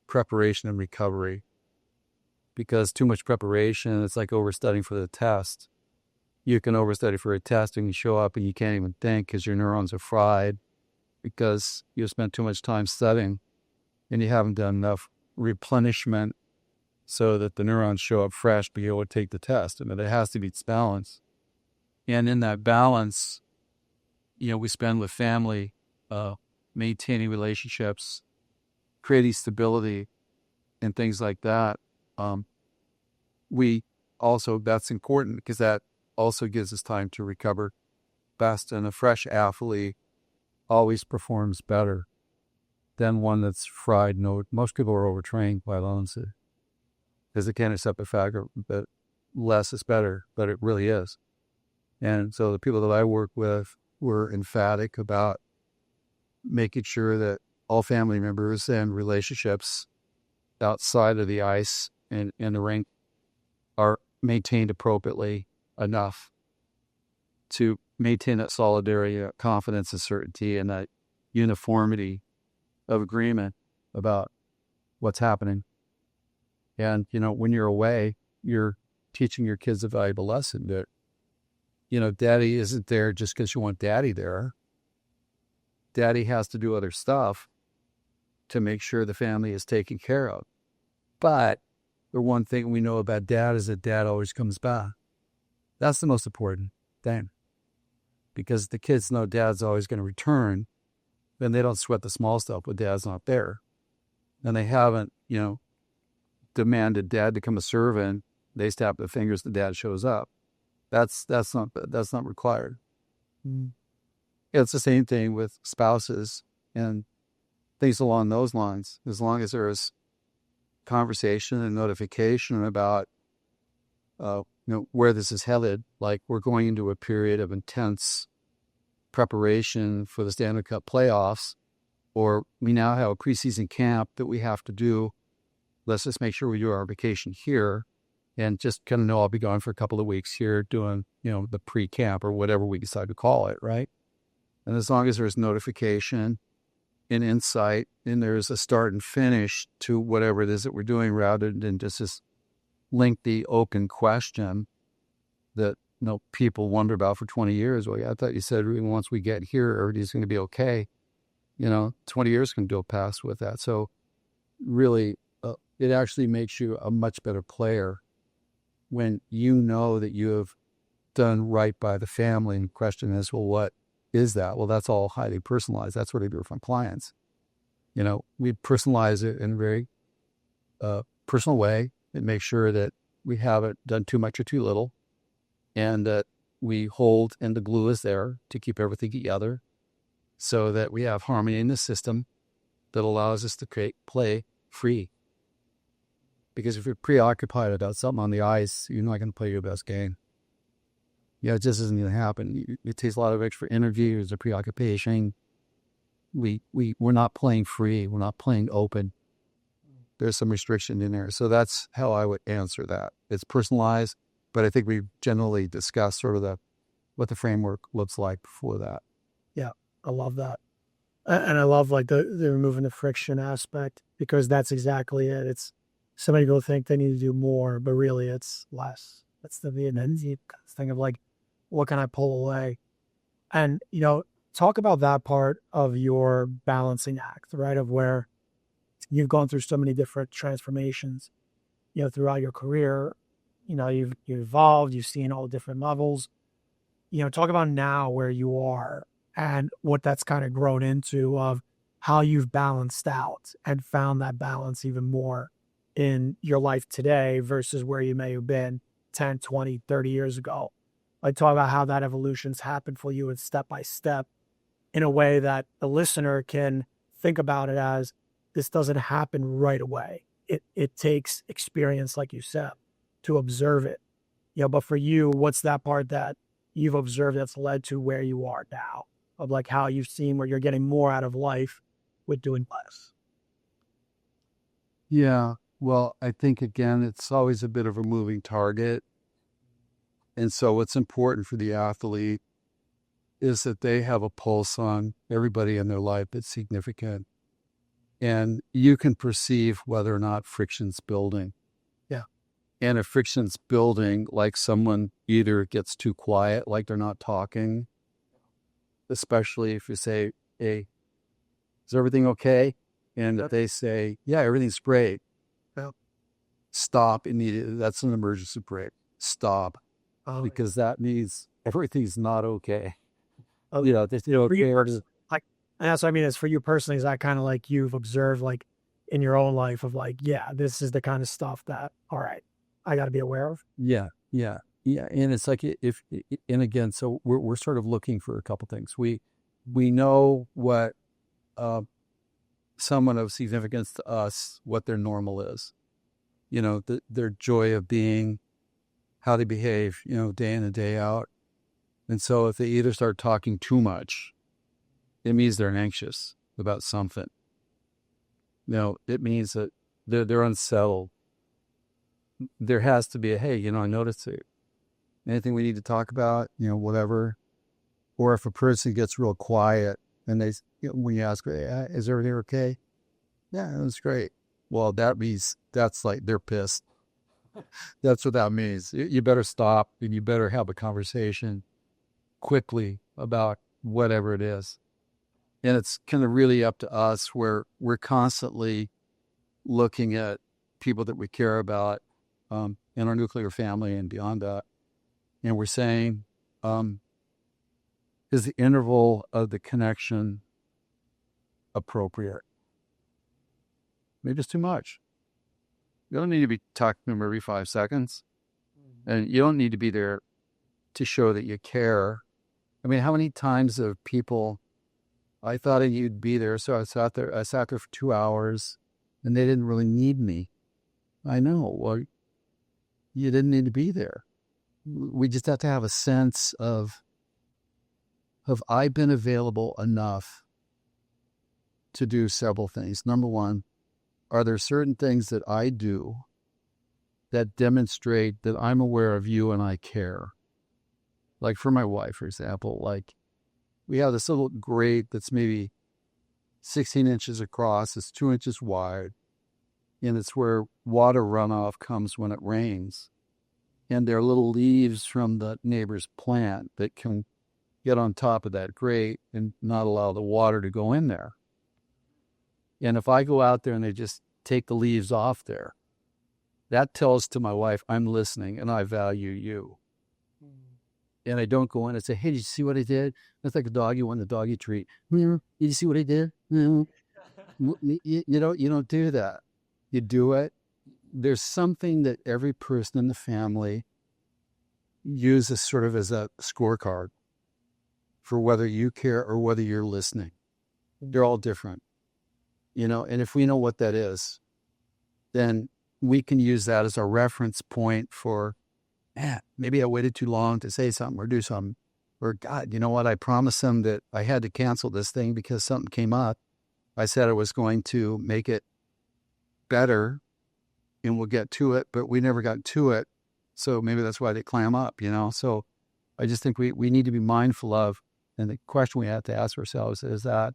preparation and recovery. Because too much preparation, it's like overstudying for the test. You can overstudy for a test and you show up and you can't even think because your neurons are fried because you spent too much time studying and you haven't done enough replenishment so that the neurons show up fresh, be able to take the test. And it has to be balanced. And in that balance, we spend with family, maintaining relationships, creating stability, and things like that. That's important because that also gives us time to recover best. And a fresh athlete always performs better than one that's fried. No, most people are overtrained, quite honestly, because they can't accept the fact that less is better, but it really is. And so the people that I work with were emphatic about making sure that all family members and relationships outside of the ice and in the rink are maintained appropriately enough to maintain that solidarity, confidence and certainty, and that uniformity of agreement about what's happening. And, when you're away, you're teaching your kids a valuable lesson that, daddy isn't there just because you want daddy there. Daddy has to do other stuff to make sure the family is taken care of. But the one thing we know about dad is that dad always comes back. That's the most important thing. Because the kids know dad's always going to return, then they don't sweat the small stuff when dad's not there. And they haven't, demanded dad to come a servant. They snap their fingers, the dad shows up. That's not required. Mm. It's the same thing with spouses and things along those lines. As long as there is conversation and notification about where this is headed, like we're going into a period of intense preparation for the Stanley Cup playoffs, or we now have a preseason camp that we have to do. Let's just make sure we do our vacation here and just kind of know I'll be gone for a couple of weeks here doing, the pre-camp or whatever we decide to call it, right? And as long as there's notification and insight and there's a start and finish to whatever it is that we're doing rather than just this lengthy open question that people wonder about for 20 years. Well, yeah, I thought you said once we get here, everybody's going to be okay. 20 years can go past with that. So really, it actually makes you a much better player when you know that you have done right by the family. And the question is, well, what is that? Well, that's all highly personalized. That's what I do with my clients. We personalize it in a very personal way and make sure that we haven't done too much or too little, and that we hold and the glue is there to keep everything together so that we have harmony in the system that allows us to play free. Because if you're preoccupied about something on the ice, you're not going to play your best game. It just isn't going to happen. It takes a lot of extra interviews or preoccupation. We're not playing free. We're not playing open. There's some restriction in there. So that's how I would answer that. It's personalized, but I think we generally discussed sort of what the framework looks like before that. Yeah, I love that. And I love the removing the friction aspect, because that's exactly it. It's so many people think they need to do more, but really it's less. That's the Vietnamese thing of what can I pull away? And, talk about that part of your balancing act, right? Of where you've gone through so many different transformations, throughout your career. You've evolved, you've seen all different levels. Talk about now where you are and what that's kind of grown into, of how you've balanced out and found that balance even more in your life today versus where you may have been 10, 20, 30 years ago. Talk about how that evolution's happened for you, and step by step, in a way that the listener can think about it as, this doesn't happen right away. It takes experience, like you said, to observe it. But for you, what's that part that you've observed that's led to where you are now, of how you've seen where you're getting more out of life with doing less? Yeah. Well, I think, again, it's always a bit of a moving target. And so what's important for the athlete is that they have a pulse on everybody in their life that's significant. And you can perceive whether or not friction's building. Yeah. And if friction's building, like someone either gets too quiet, like they're not talking, especially if you say, hey, is everything okay? And if they say, yeah, everything's great. Yeah. Stop immediately. That's an emergency brake. Stop. Oh, Because that means everything's not okay. oh, For you, like, and that's what I mean. Is for you personally, is that kind of like you've observed, like in your own life, of like, yeah, this is the kind of stuff that, all right, I got to be aware of. Yeah. And it's like and again, so we're sort of looking for a couple things. We know what someone of significance to us, what their normal is. Their joy of being, how they behave, day in and day out. And so if they either start talking too much, it means they're anxious about something. It means that they're unsettled. There has to be a, hey, I noticed it. Anything we need to talk about, whatever. Or if a person gets real quiet and when you ask, hey, is everything okay? Yeah, that's great. Well, that means that's like they're pissed. That's what that means. You better stop and you better have a conversation quickly about whatever it is. And it's kind of really up to us where we're constantly looking at people that we care about in our nuclear family and beyond that. And we're saying, is the interval of the connection appropriate? Maybe it's too much. You don't need to be talking to them every 5 seconds. And you don't need to be there to show that you care. I mean, how many times have people, I thought you'd be there, so I sat there for 2 hours, and they didn't really need me. I know. Well, you didn't need to be there. We just have to have a sense of, have I been available enough to do several things? Number one, are there certain things that I do that demonstrate that I'm aware of you and I care? Like for my wife, for example, like we have this little grate that's maybe 16 inches across, it's 2 inches wide, and it's where water runoff comes when it rains. And there are little leaves from the neighbor's plant that can get on top of that grate and not allow the water to go in there. And if I go out there and they just take the leaves off there, that tells to my wife, I'm listening and I value you. And I don't go in and say, hey, did you see what I did? That's like a dog, you won the doggy treat. Did you see what I did? You don't do that. You do it. There's something that every person in the family uses sort of as a scorecard for whether you care or whether you're listening. They're all different. And if we know what that is, then we can use that as a reference point for, maybe I waited too long to say something or do something. Or, God, you know what? I promised them that I had to cancel this thing because something came up. I said I was going to make it better and we'll get to it, but we never got to it. So maybe that's why they clam up, So I just think we need to be mindful of, and the question we have to ask ourselves is that,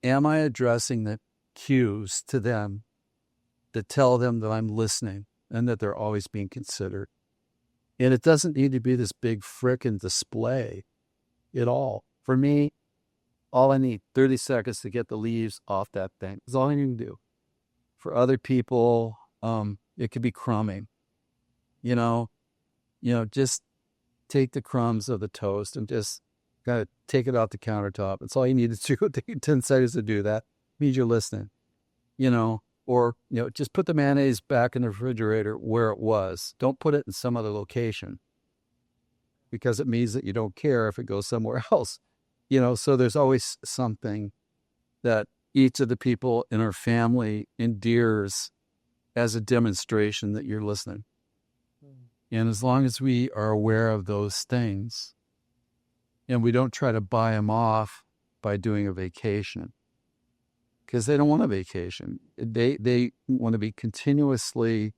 am I addressing the cues to them that tell them that I'm listening and that they're always being considered? And it doesn't need to be this big frickin' display at all. For me, all I need 30 seconds to get the leaves off that thing. That's all I need to do. For other people, it could be crumbing. Just take the crumbs of the toast and just kind of take it off the countertop. That's all you need to do. Take you 10 seconds to do that. It means you're listening. Or just put the mayonnaise back in the refrigerator where it was. Don't put it in some other location because it means that you don't care if it goes somewhere else. So there's always something that each of the people in our family endears as a demonstration that you're listening. And as long as we are aware of those things and we don't try to buy them off by doing a vacation because they don't want a vacation. They want to be continuously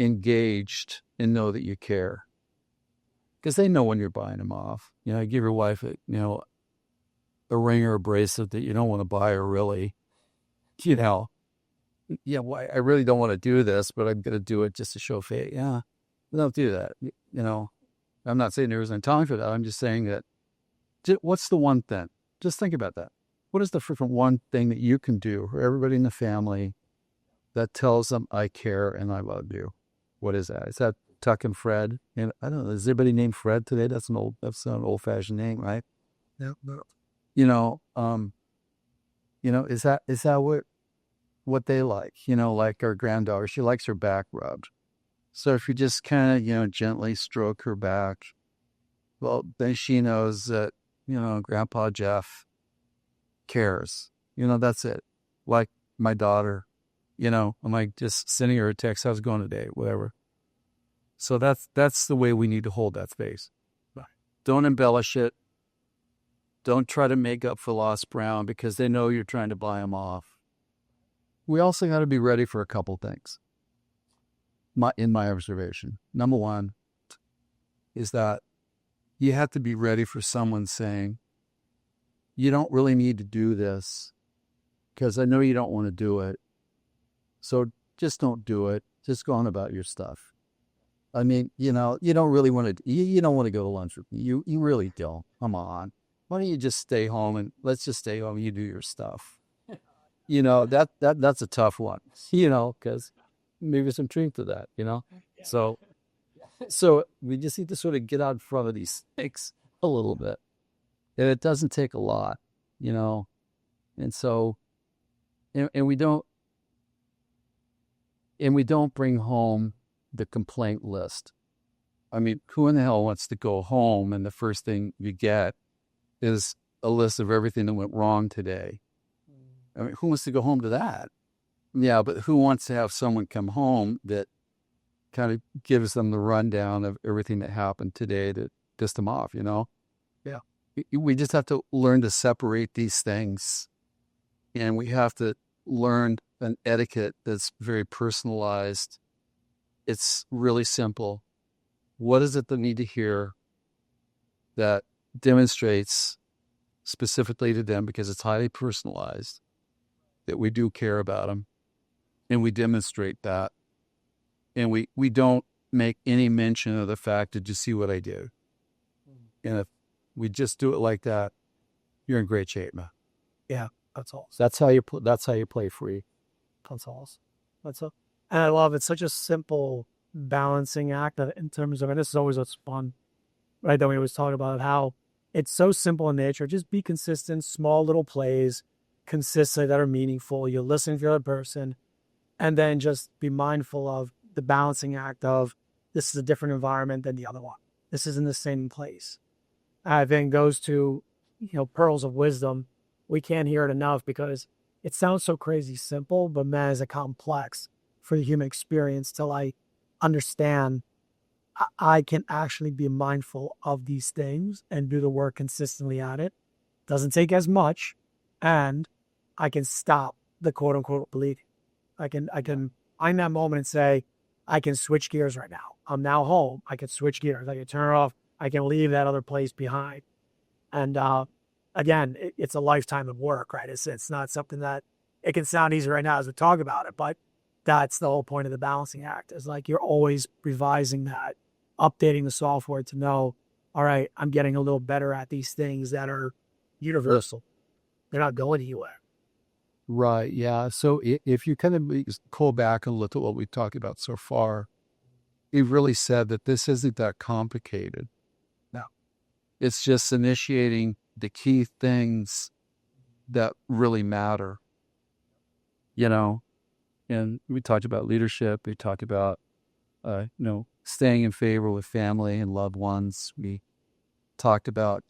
engaged and know that you care because they know when you're buying them off. You know, give your wife a ring or a bracelet that you don't want to buy her really, you know. Yeah, well, I really don't want to do this, but I'm going to do it just to show faith. Yeah, don't do that. You know, I'm not saying there isn't time for that. I'm just saying that what's the one thing? Just think about that. What is the freaking one thing that you can do for everybody in the family that tells them I care and I love you? What is that? Is that Tuck and Fred? And I don't know. Is anybody named Fred today? That's an old-fashioned name, right? No. You know, is that what they like? You know, like our granddaughter, she likes her back rubbed. So if you just kind of, gently stroke her back, well, then she knows that, Grandpa Jeff cares. That's it. Like my daughter, I'm like just sending her a text, how's it going today? Whatever. So that's the way we need to hold that space. Don't embellish it. Don't try to make up for lost ground because they know you're trying to buy them off. We also got to be ready for a couple things. In my observation, number one is that you have to be ready for someone saying, you don't really need to do this because I know you don't want to do it. So just don't do it. Just go on about your stuff. I mean, you don't really want to, you don't want to go to lunch with me. You really don't. Come on. Why don't you just stay home and let's just stay home and you do your stuff. That's a tough one, because maybe some truth to that, So we just need to sort of get out in front of these things a little bit. And it doesn't take a lot, And so, and we don't bring home the complaint list. I mean, who in the hell wants to go home and the first thing you get is a list of everything that went wrong today? I mean, who wants to go home to that? Yeah, but who wants to have someone come home that kind of gives them the rundown of everything that happened today that pissed them off, Yeah. We just have to learn to separate these things. And we have to learn an etiquette that's very personalized. It's really simple. What is it they need to hear that demonstrates specifically to them, because it's highly personalized, that we do care about them, and we demonstrate that. And we don't make any mention of the fact, did you see what I did? And if we just do it like that, you're in great shape, man. Yeah, that's all. That's how you play free. That's all. And I love it's such a simple balancing act in terms of, and this is always what's fun, right? That we always talk about how it's so simple in nature. Just be consistent, small little plays, consistently that are meaningful. You're listening to the other person, and then just be mindful of the balancing act of this is a different environment than the other one. This is in the same place. I think goes to, pearls of wisdom. We can't hear it enough because it sounds so crazy simple, but man, is it complex for the human experience till I understand I can actually be mindful of these things and do the work consistently at it. Doesn't take as much, and I can stop the quote unquote bleeding. I can find that moment and say, I can switch gears right now. I'm now home. I can switch gears. I can turn it off. I can leave that other place behind. And again, it's a lifetime of work, right? It's not something that it can sound easy right now as we talk about it, but that's the whole point of the balancing act. Is like you're always revising that, updating the software to know, all right, I'm getting a little better at these things that are universal. They're not going anywhere. Right. Yeah. So if you kind of pull back and look at what we talked about so far, you've really said that this isn't that complicated. No. It's just initiating the key things that really matter, and we talked about leadership. We talked about, staying in favor with family and loved ones. We talked about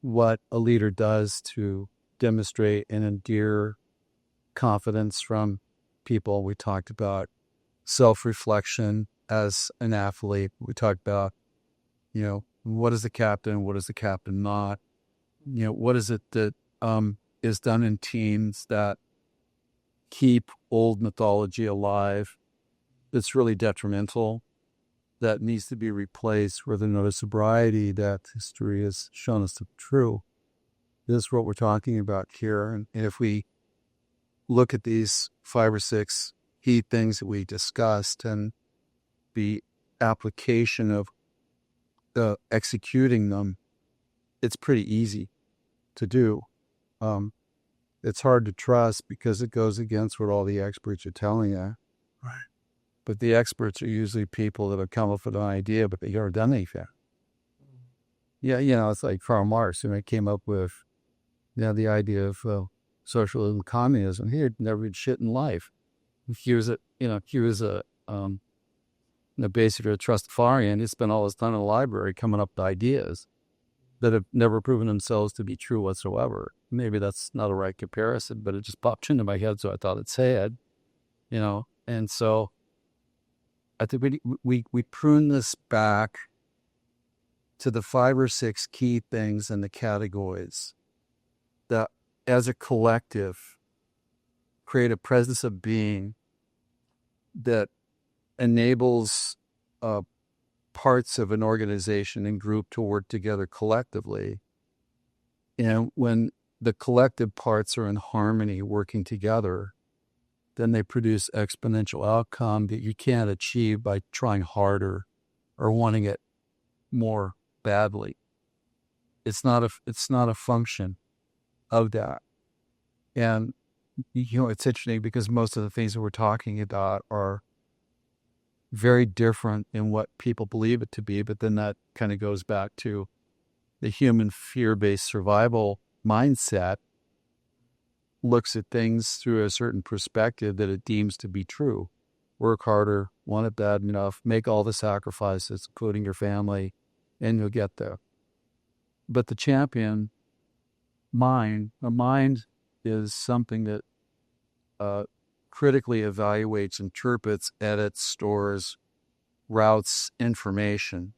what a leader does to demonstrate and endear confidence from people. We talked about self-reflection as an athlete. We talked about, what is the captain, what is the captain not, what is it that is done in teams that keep old mythology alive, that's really detrimental, that needs to be replaced with another sobriety that history has shown us to be true. This is what we're talking about here. And if we look at these 5 or 6 key things that we discussed and the application of executing them, it's pretty easy to do. It's hard to trust because it goes against what all the experts are telling you. Right. But the experts are usually people that have come up with an idea, but they've never done anything. Yeah, it's like Karl Marx, who came up with the idea of socialism, communism. He had never did shit in life. He was basically a trustafarian. He spent all his time in the library coming up with ideas that have never proven themselves to be true whatsoever. Maybe that's not a right comparison, but it just popped into my head, so I thought I'd say it. And so I think we prune this back to the 5 or 6 key things and the categories that, as a collective, create a presence of being that enables parts of an organization and group to work together collectively. And when the collective parts are in harmony, working together, then they produce exponential outcome that you can't achieve by trying harder or wanting it more badly. It's not a function of that. And it's interesting because most of the things that we're talking about are very different in what people believe it to be, but then that kind of goes back to the human fear-based survival mindset, looks at things through a certain perspective that it deems to be true. Work harder, want it bad enough, make all the sacrifices, including your family, and you'll get there. But the champion mind, a mind is something that critically evaluates, interprets, edits, stores, routes information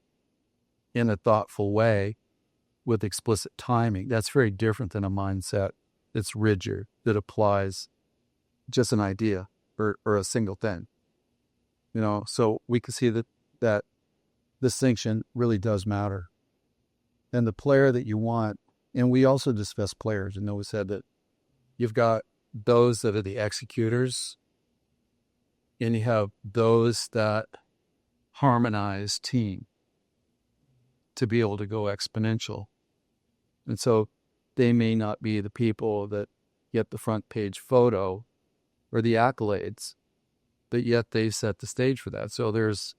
in a thoughtful way with explicit timing. That's very different than a mindset that's rigid, that applies just an idea or a single thing. So we can see that distinction really does matter. And the player that you want, and we also discuss players, and we said that you've got those that are the executors, and you have those that harmonize team to be able to go exponential. And so they may not be the people that get the front page photo or the accolades, but yet they set the stage for that. So there's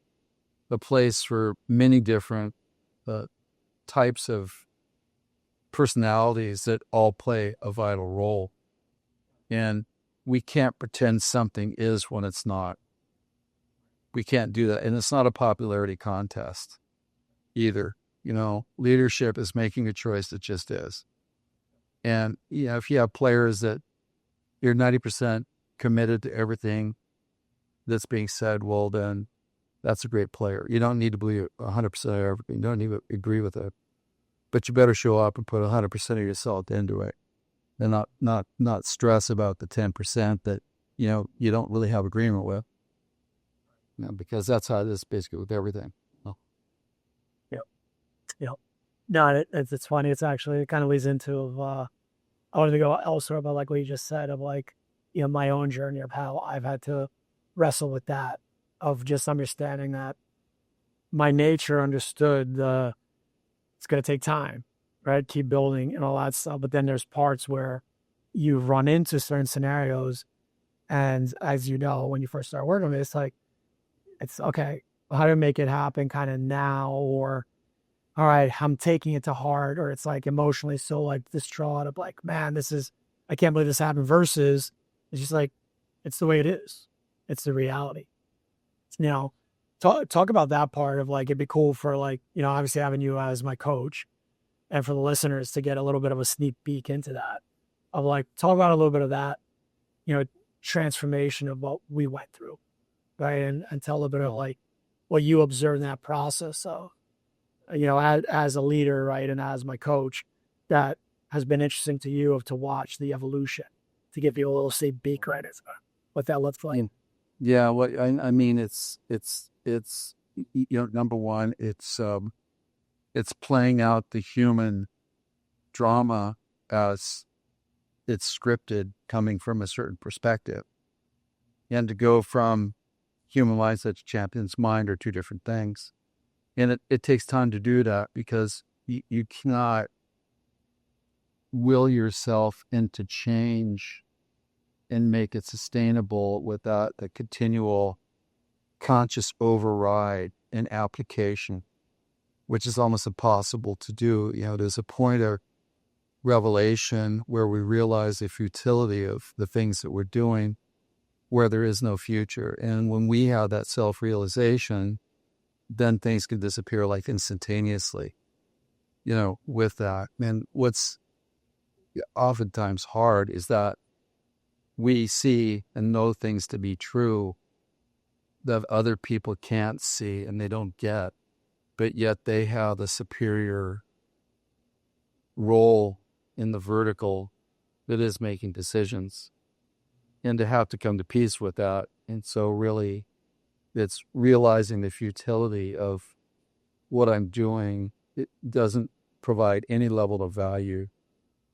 a place for many different types of personalities that all play a vital role. And we can't pretend something is when it's not. We can't do that. And it's not a popularity contest either. Leadership is making a choice that just is. And if you have players that you're 90% committed to everything that's being said, well, then that's a great player. You don't need to believe 100% of everything. You don't need to agree with it. But you better show up and put 100% of yourself into it, and not stress about the 10% that you don't really have agreement with. Because that's how it is basically with everything. Oh. Yep. No, it's funny. It's actually, it kind of leads into I wanted to go elsewhere about like what you just said of like my own journey of how I've had to wrestle with that, of just understanding that my nature understood it's going to take time, right? Keep building and all that stuff. But then there's parts where you run into certain scenarios. And as you know, when you first start working with it, it's okay, how to make it happen kind of now, or, all right, I'm taking it to heart, or it's like emotionally so like distraught of like, man, I can't believe this happened, versus it's just like, it's the way it is. It's the reality. Talk about that part of like, it'd be cool for like, obviously having you as my coach, and for the listeners to get a little bit of a sneak peek into that, of like, talk about a little bit of that, transformation of what we went through, right? And tell a little bit of like what you observed in that process of as a leader, right, and as my coach, that has been interesting to you to watch the evolution, to give you a little say big credit, what that looks like? Yeah, well, I mean, it's number one, it's playing out the human drama as it's scripted, coming from a certain perspective, and to go from human mindset to champion's mind are two different things, and it takes time to do that, because you cannot will yourself into change and make it sustainable without the continual conscious override and application, which is almost impossible to do. There's a point of revelation where we realize the futility of the things that we're doing, where there is no future. And when we have that self-realization, then things can disappear like instantaneously, with that. And what's oftentimes hard is that we see and know things to be true that other people can't see and they don't get, but yet they have the superior role in the vertical that is making decisions, and to have to come to peace with that. And so really it's realizing the futility of what I'm doing. It doesn't provide any level of value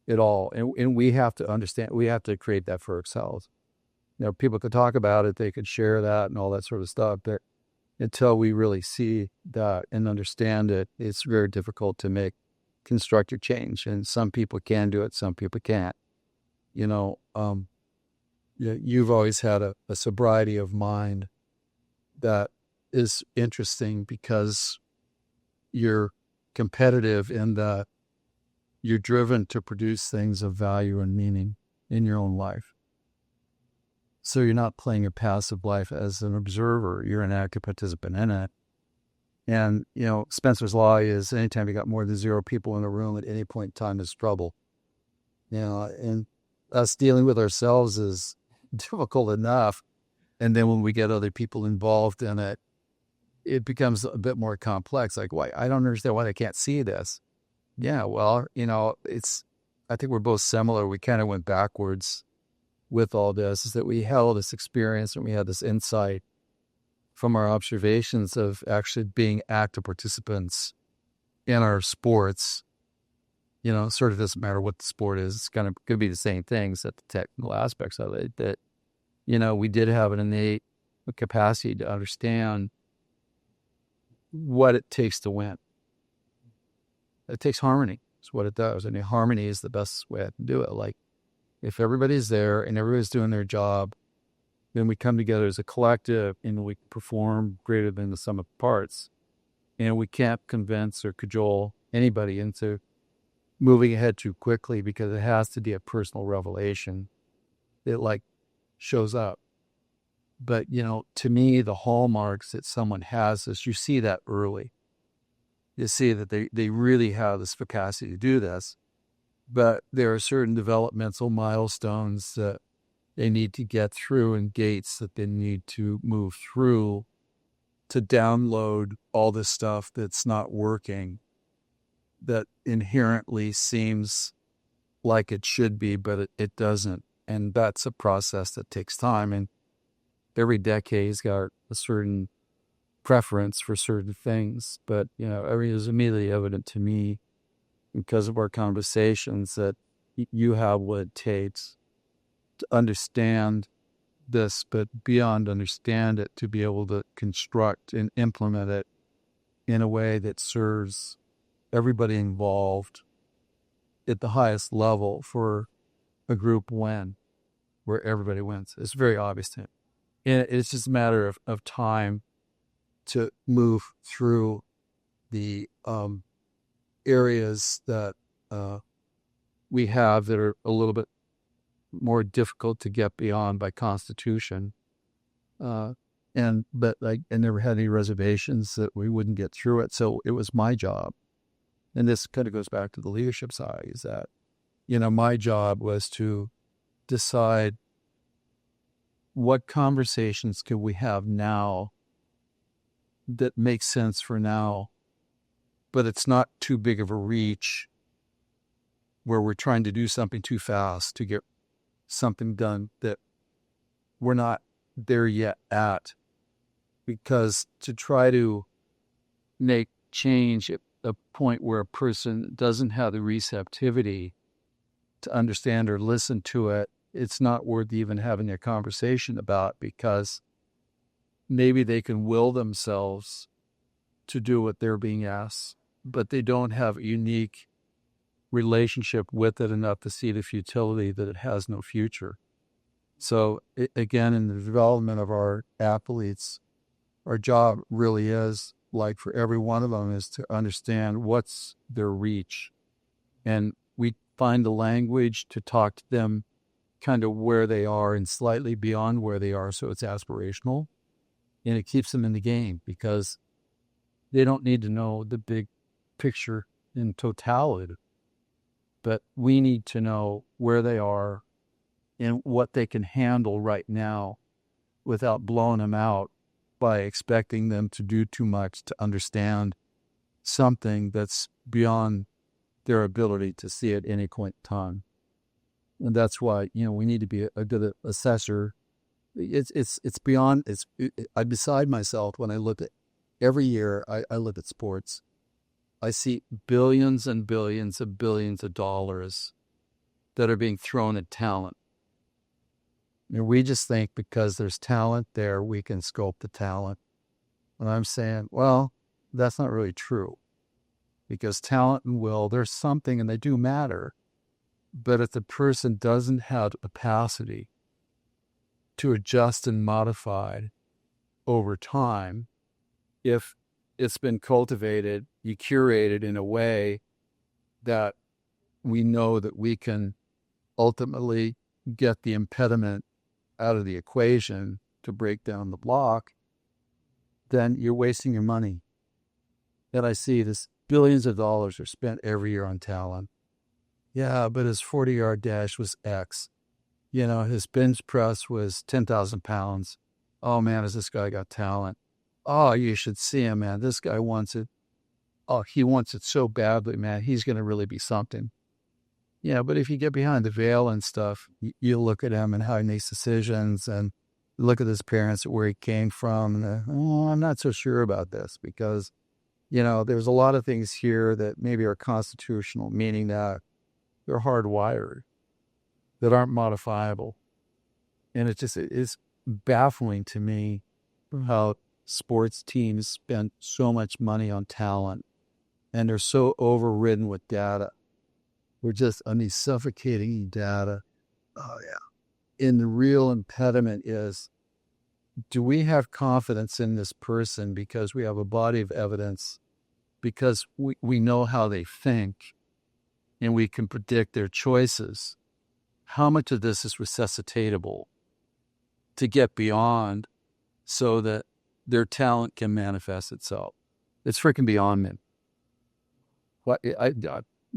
at all. And we have to understand, we have to create that for ourselves. People could talk about it, they could share that and all that sort of stuff, but until we really see that and understand it, it's very difficult to make constructive change. And some people can do it, some people can't. You've always had a sobriety of mind that is interesting, because you're competitive in that you're driven to produce things of value and meaning in your own life. So you're not playing a passive life as an observer, you're an active participant in it. And, Spencer's law is anytime you got more than 0 people in a room at any point in time is trouble. And us dealing with ourselves is difficult enough. And then when we get other people involved in it, it becomes a bit more complex. Like, why? I don't understand why they can't see this. Yeah, well, I think we're both similar. We kind of went backwards with all this, is that we held this experience and we had this insight from our observations of actually being active participants in our sports. Sort of doesn't matter what the sport is. It's going to be the same things, that the technical aspects of it, that, we did have an innate capacity to understand what it takes to win. It takes harmony. It's what it does. And harmony is the best way to do it. Like, if everybody's there and everybody's doing their job, then we come together as a collective and we perform greater than the sum of parts. And we can't convince or cajole anybody into moving ahead too quickly, because it has to be a personal revelation. It shows up. But, to me, the hallmarks that someone has is you see that early. You see that they really have this capacity to do this, but there are certain developmental milestones that they need to get through, and gates that they need to move through to download all this stuff that's not working, that inherently seems like it should be, but it doesn't. And that's a process that takes time. And every decade's got a certain preference for certain things, but it was immediately evident to me, because of our conversations, that you have what it takes to understand this, but beyond understand it, to be able to construct and implement it in a way that serves everybody involved at the highest level for a group win, where everybody wins. It's very obvious to me. And it's just a matter of time to move through the areas that we have that are a little bit more difficult to get beyond by constitution. But I never had any reservations that we wouldn't get through it. So it was my job. And this kind of goes back to the leadership side, is that, my job was to decide what conversations could we have now that make sense for now, but it's not too big of a reach where we're trying to do something too fast to get something done that we're not there yet at. Because to try to make change at a point where a person doesn't have the receptivity to understand or listen to it, it's not worth even having a conversation about, because maybe they can will themselves to do what they're being asked, but they don't have a unique relationship with it enough to see the futility that it has no future. So again, in the development of our athletes, our job really is, like for every one of them, is to understand what's their reach. And we find the language to talk to them kind of where they are and slightly beyond where they are, so it's aspirational. And it keeps them in the game, because they don't need to know the big picture in totality. But we need to know where they are and what they can handle right now without blowing them out by expecting them to do too much to understand something that's beyond their ability to see at any point in time. And that's why, we need to be a good assessor. It's beyond, I'm beside myself when I look at, every year I look at sports. I see billions and billions of billions of dollars that are being thrown at talent. And we just think because there's talent there, we can sculpt the talent. And I'm saying, well, that's not really true. Because talent and will, there's something, and they do matter. But if the person doesn't have the capacity to adjust and modify over time, if it's been cultivated, you curate it in a way that we know that we can ultimately get the impediment out of the equation to break down the block, then you're wasting your money. And I see this, billions of dollars are spent every year on talent. Yeah, but his 40-yard dash was X. His bench press was 10,000 pounds. Oh, man, has this guy got talent? Oh, you should see him, man. This guy wants it. Oh, he wants it so badly, man. He's going to really be something. Yeah, but if you get behind the veil and stuff, you look at him and how he makes decisions, and look at his parents, where he came from. And, I'm not so sure about this, because, there's a lot of things here that maybe are constitutional, meaning that they're hardwired, that aren't modifiable. And it's baffling to me how sports teams spend so much money on talent, and they're so overridden with data. We're just on these suffocating data. Oh, yeah. And the real impediment is, do we have confidence in this person because we have a body of evidence, because we know how they think, and we can predict their choices? How much of this is resuscitatable to get beyond so that their talent can manifest itself? It's freaking beyond me. What I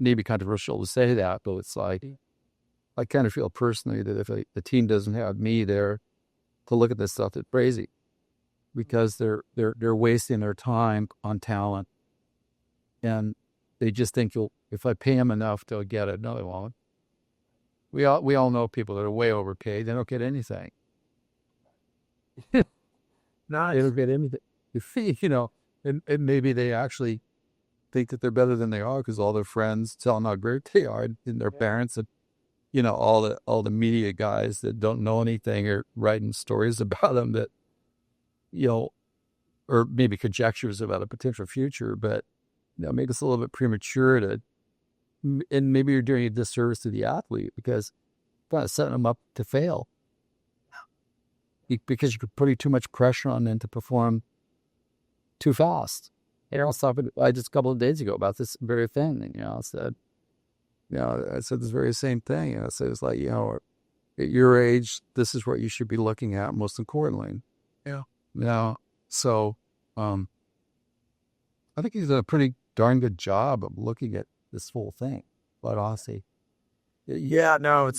maybe controversial to say that, but it's like, I kind of feel personally that if the team doesn't have me there to look at this stuff, it's crazy, because they're wasting their time on talent, and they just think if I pay them enough, they'll get it. No, they won't. We all know people that are way overpaid. They don't get anything. Nice. They don't get anything. And maybe they actually think that they're better than they are because all their friends tell them how great they are, and their parents, and all the media guys that don't know anything are writing stories about them that, or maybe conjectures about a potential future, but make us a little bit premature and maybe you're doing a disservice to the athlete, because you're kind of setting them up to fail, because you're putting too much pressure on them to perform too fast. I was talking just a couple of days ago about this very thing. And, I said this very same thing. I said, it's like, at your age, this is what you should be looking at most importantly. Yeah. So, I think he's done a pretty darn good job of looking at this whole thing. But honestly, Yeah, no,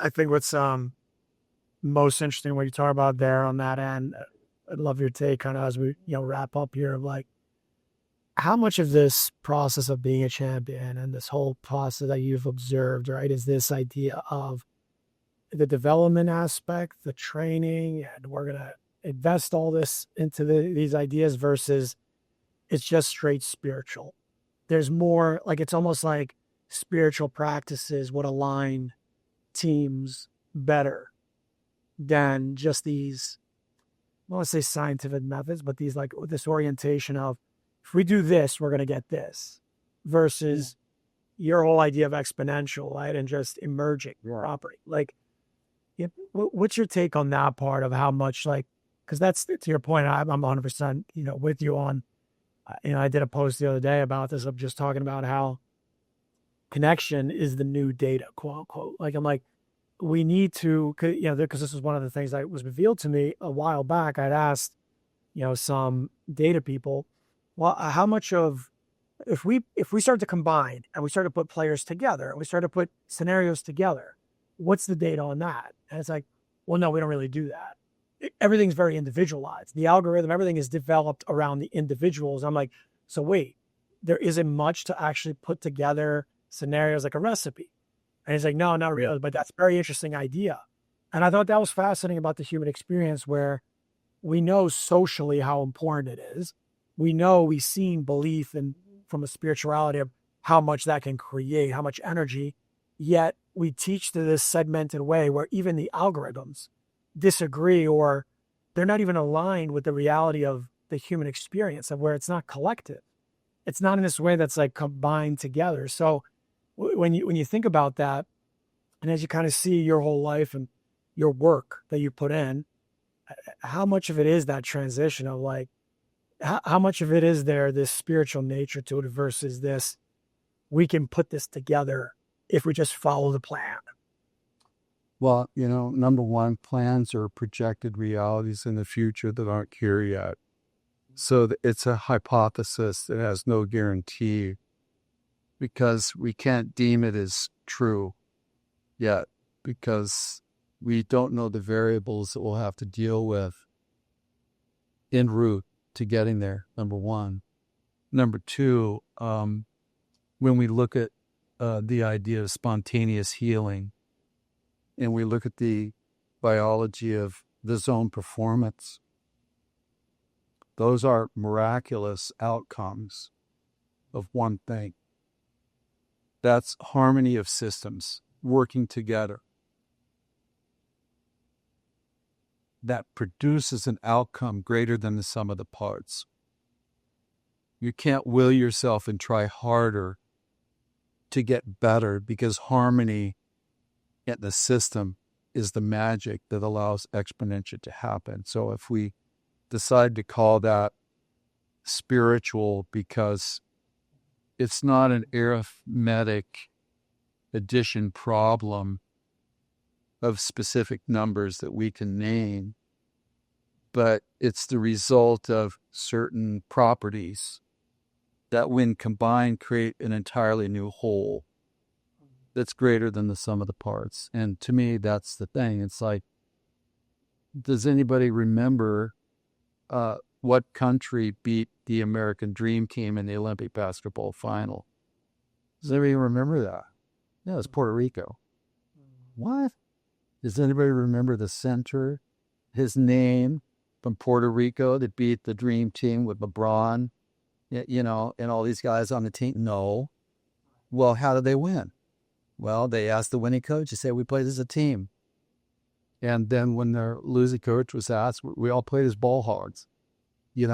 I think what's most interesting what you talk about there on that end. I'd love your take kind of as we wrap up here, of like, how much of this process of being a champion and this whole process that you've observed, right, is this idea of the development aspect, the training, and we're going to invest all this into these ideas versus it's just straight spiritual? There's more, like, it's almost like spiritual practices would align teams better than just these, I don't want to say scientific methods, but these, like, this orientation of, if we do this, we're going to get this, versus your whole idea of exponential, right? And just emerging property. Like, what's your take on that part of how much, like, because that's, to your point, I'm 100%, with you on, I did a post the other day about this, of just talking about how connection is the new data, quote unquote. Like, I'm like, we need to, because this was one of the things that was revealed to me a while back. I'd asked, some data people, well, how much of, if we start to combine and we start to put players together and we start to put scenarios together, what's the data on that? And it's like, well, no, we don't really do that. Everything's very individualized. The algorithm, everything is developed around the individuals. I'm like, so wait, there isn't much to actually put together scenarios like a recipe. And he's like, no, not really, but that's a very interesting idea. And I thought that was fascinating about the human experience, where we know socially how important it is. We know, we've seen belief and from a spirituality of how much that can create, how much energy, yet we teach to this segmented way where even the algorithms disagree, or they're not even aligned with the reality of the human experience, of where it's not collective. It's not in this way that's like combined together. So when you think about that, and as you kind of see your whole life and your work that you put in, how much of it is that transition of, like, how much of it is there, this spiritual nature to it, versus this, we can put this together if we just follow the plan? Well, number one, plans are projected realities in the future that aren't here yet. So it's a hypothesis that has no guarantee, because we can't deem it as true yet, because we don't know the variables that we'll have to deal with en route to getting there, number one. Number two, when we look at the idea of spontaneous healing, and we look at the biology of the zone performance, those are miraculous outcomes of one thing. That's harmony of systems working together that produces an outcome greater than the sum of the parts. You can't will yourself and try harder to get better, because harmony in the system is the magic that allows exponential to happen. So if we decide to call that spiritual because it's not an arithmetic addition problem of specific numbers that we can name, but it's the result of certain properties that, when combined, create an entirely new whole that's greater than the sum of the parts. And to me, that's the thing. It's like, does anybody remember what country beat the American Dream Team in the Olympic basketball final? Does anybody remember that? Yeah, it's Puerto Rico. What? Does anybody remember the center, his name, from Puerto Rico, that beat the Dream Team with LeBron, and all these guys on the team? No. Well, how did they win? Well, they asked the winning coach. They said, we played as a team. And then when their losing coach was asked, we all played as ball hogs. It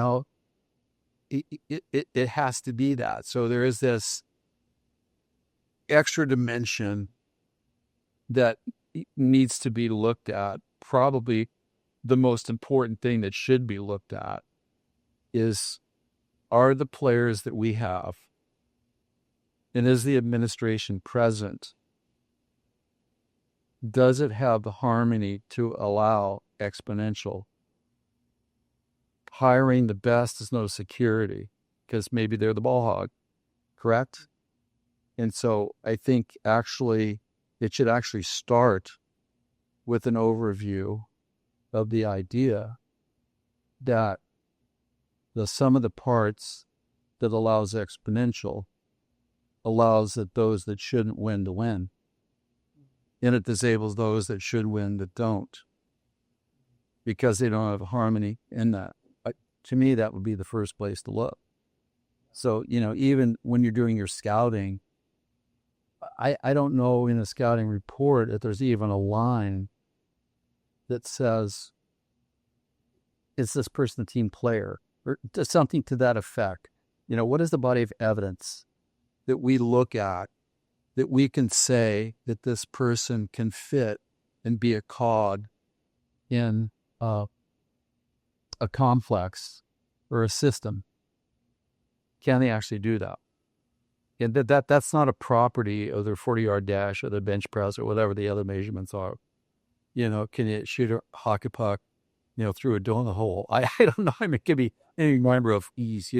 has to be that. So there is this extra dimension that needs to be looked at. Probably the most important thing that should be looked at is, are the players that we have, and is the administration present, does it have the harmony to allow exponential? Hiring the best is no security, because maybe they're the ball hog, correct? And so I think it should actually start with an overview of the idea that the sum of the parts that allows exponential allows that those that shouldn't win to win. And it disables those that should win that don't, because they don't have harmony in that. To me, that would be the first place to look. So, even when you're doing your scouting, I don't know in a scouting report if there's even a line that says, is this person a team player? Or something to that effect. What is the body of evidence that we look at that we can say that this person can fit and be a cog in a complex or a system? Can they actually do that? And that's not a property of their 40-yard dash or the bench press or whatever the other measurements are. Can you shoot a hockey puck, through a donut hole? I don't know. I mean, it could be any number of ease,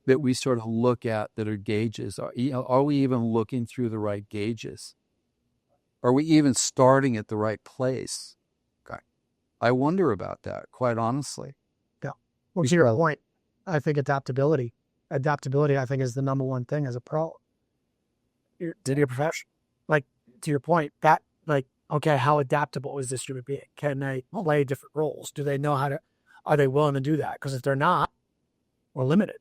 that we sort of look at that are gauges. Are we even looking through the right gauges? Are we even starting at the right place? Okay. I wonder about that, quite honestly. Yeah. Well, to your point, I think adaptability, I think, is the number one thing as a pro. Did your profession, like, to your point, that, like, okay, how adaptable is this human being? Can they play different roles? Do they know are they willing to do that? Because if they're not, we're limited.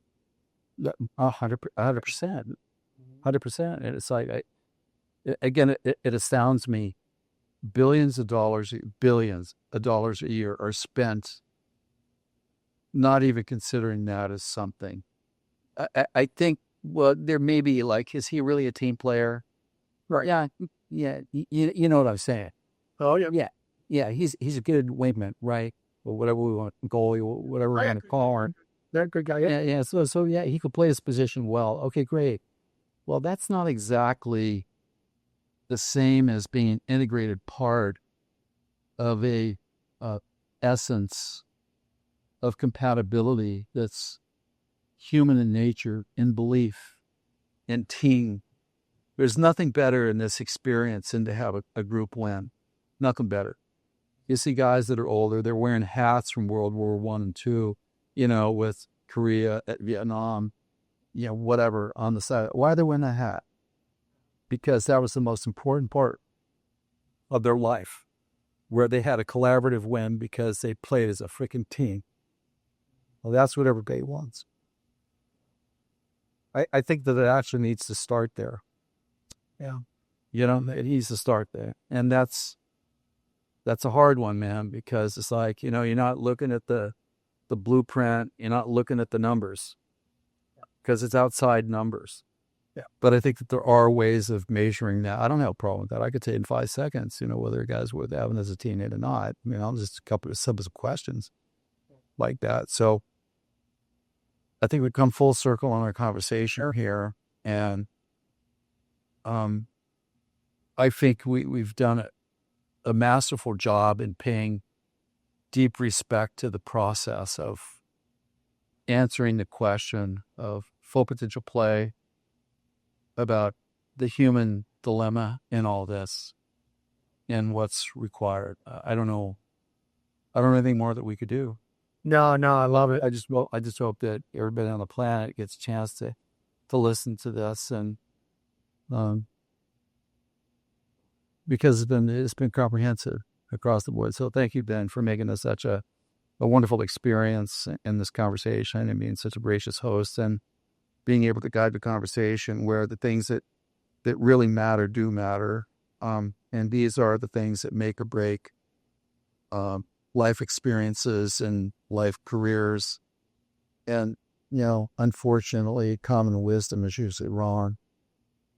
100%. And it's like, it astounds me. Billions of dollars a year are spent not even considering that as something. I think, well, there may be like, is he really a team player? Right. Yeah. You know what I'm saying? Oh, yeah. Yeah. He's a good wingman, right? Or whatever we want, goalie, whatever we're going to call her. They're a good guy. Yeah. So yeah, he could play his position well. Okay, great. Well, that's not exactly the same as being an integrated part of a essence of compatibility that's human in nature, in belief, in team. There's nothing better in this experience than to have a group win. Nothing better. You see guys that are older, they're wearing hats from World War I and II, with Korea, Vietnam, whatever on the side. Why are they wearing a hat? Because that was the most important part of their life, where they had a collaborative win because they played as a freaking team. Well, that's what everybody wants. I think that it actually needs to start there. Yeah. It needs to start there. And that's a hard one, man, because it's like, you're not looking at the blueprint, you're not looking at the numbers, because it's outside numbers. Yeah. But I think that there are ways of measuring that. I don't have a problem with that. I could say in 5 seconds, whether a guy's worth having as a teammate or not. Just a couple of simple questions like that. So I think we come full circle on our conversation here. And I think we've done a masterful job in paying deep respect to the process of answering the question of full potential play, about the human dilemma in all this and what's required. I don't know anything more that we could do. No, I love it. I just hope that everybody on the planet gets a chance to listen to this, and because it's been comprehensive across the board. So thank you, Ben, for making this such a wonderful experience in this conversation and being such a gracious host and being able to guide the conversation where the things that really matter do matter. And these are the things that make or break life experiences and life careers. And, unfortunately, common wisdom is usually wrong.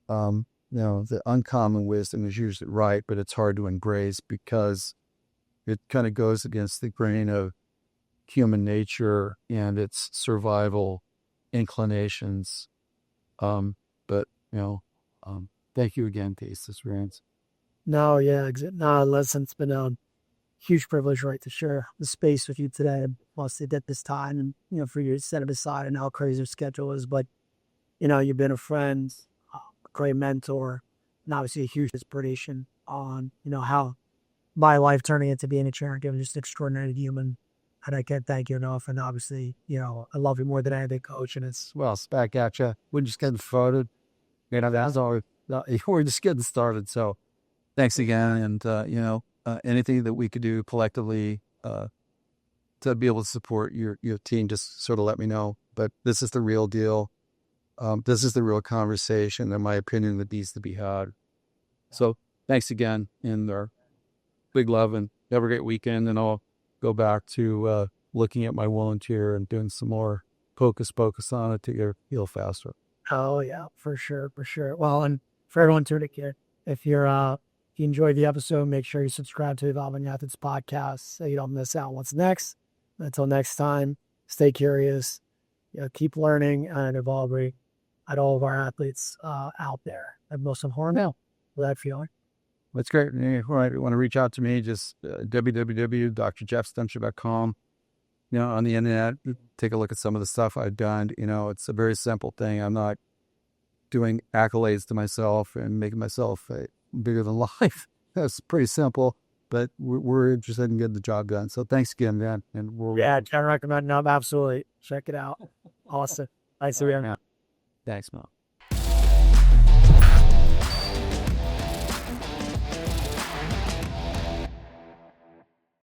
The uncommon wisdom is usually right, but it's hard to embrace because it kind of goes against the grain of human nature and its survival inclinations. But thank you again, Taste Experience. No, yeah, no, listen, it's been a huge privilege, right, to share the space with you today, mostly at this time, and for you to set it aside and how crazy your schedule is. But you've been a friend, a great mentor, and obviously a huge inspiration on how my life turning into being a champion, just an extraordinary human. And I can't thank you enough. And obviously, I love you more than anything, Coach. And it's back at you. We're just getting started. That's all. We're just getting started. So thanks again. And, anything that we could do collectively to be able to support your team, just sort of let me know. But this is the real deal. This is the real conversation, in my opinion, that needs to be had. So thanks again, and big love, and have a great weekend. And I'll go back to looking at my volunteer and doing some more pocus on it to heal faster. Oh yeah, for sure. Well, and for everyone tuning in, if if you enjoyed the episode, make sure you subscribe to the Evolving Athletes podcast so you don't miss out on what's next. Until next time, stay curious, keep learning and evolving at all of our athletes out there. And most important, that feeling. That's great. All right, if you want to reach out to me, just www.drjeffstemcher.com. On the internet, take a look at some of the stuff I've done. It's a very simple thing. I'm not doing accolades to myself and making myself bigger than life. That's pretty simple, but we're interested in getting the job done. So thanks again, man. And I recommend. No, absolutely. Check it out. Awesome. Thanks, everyone. Thanks, Mom.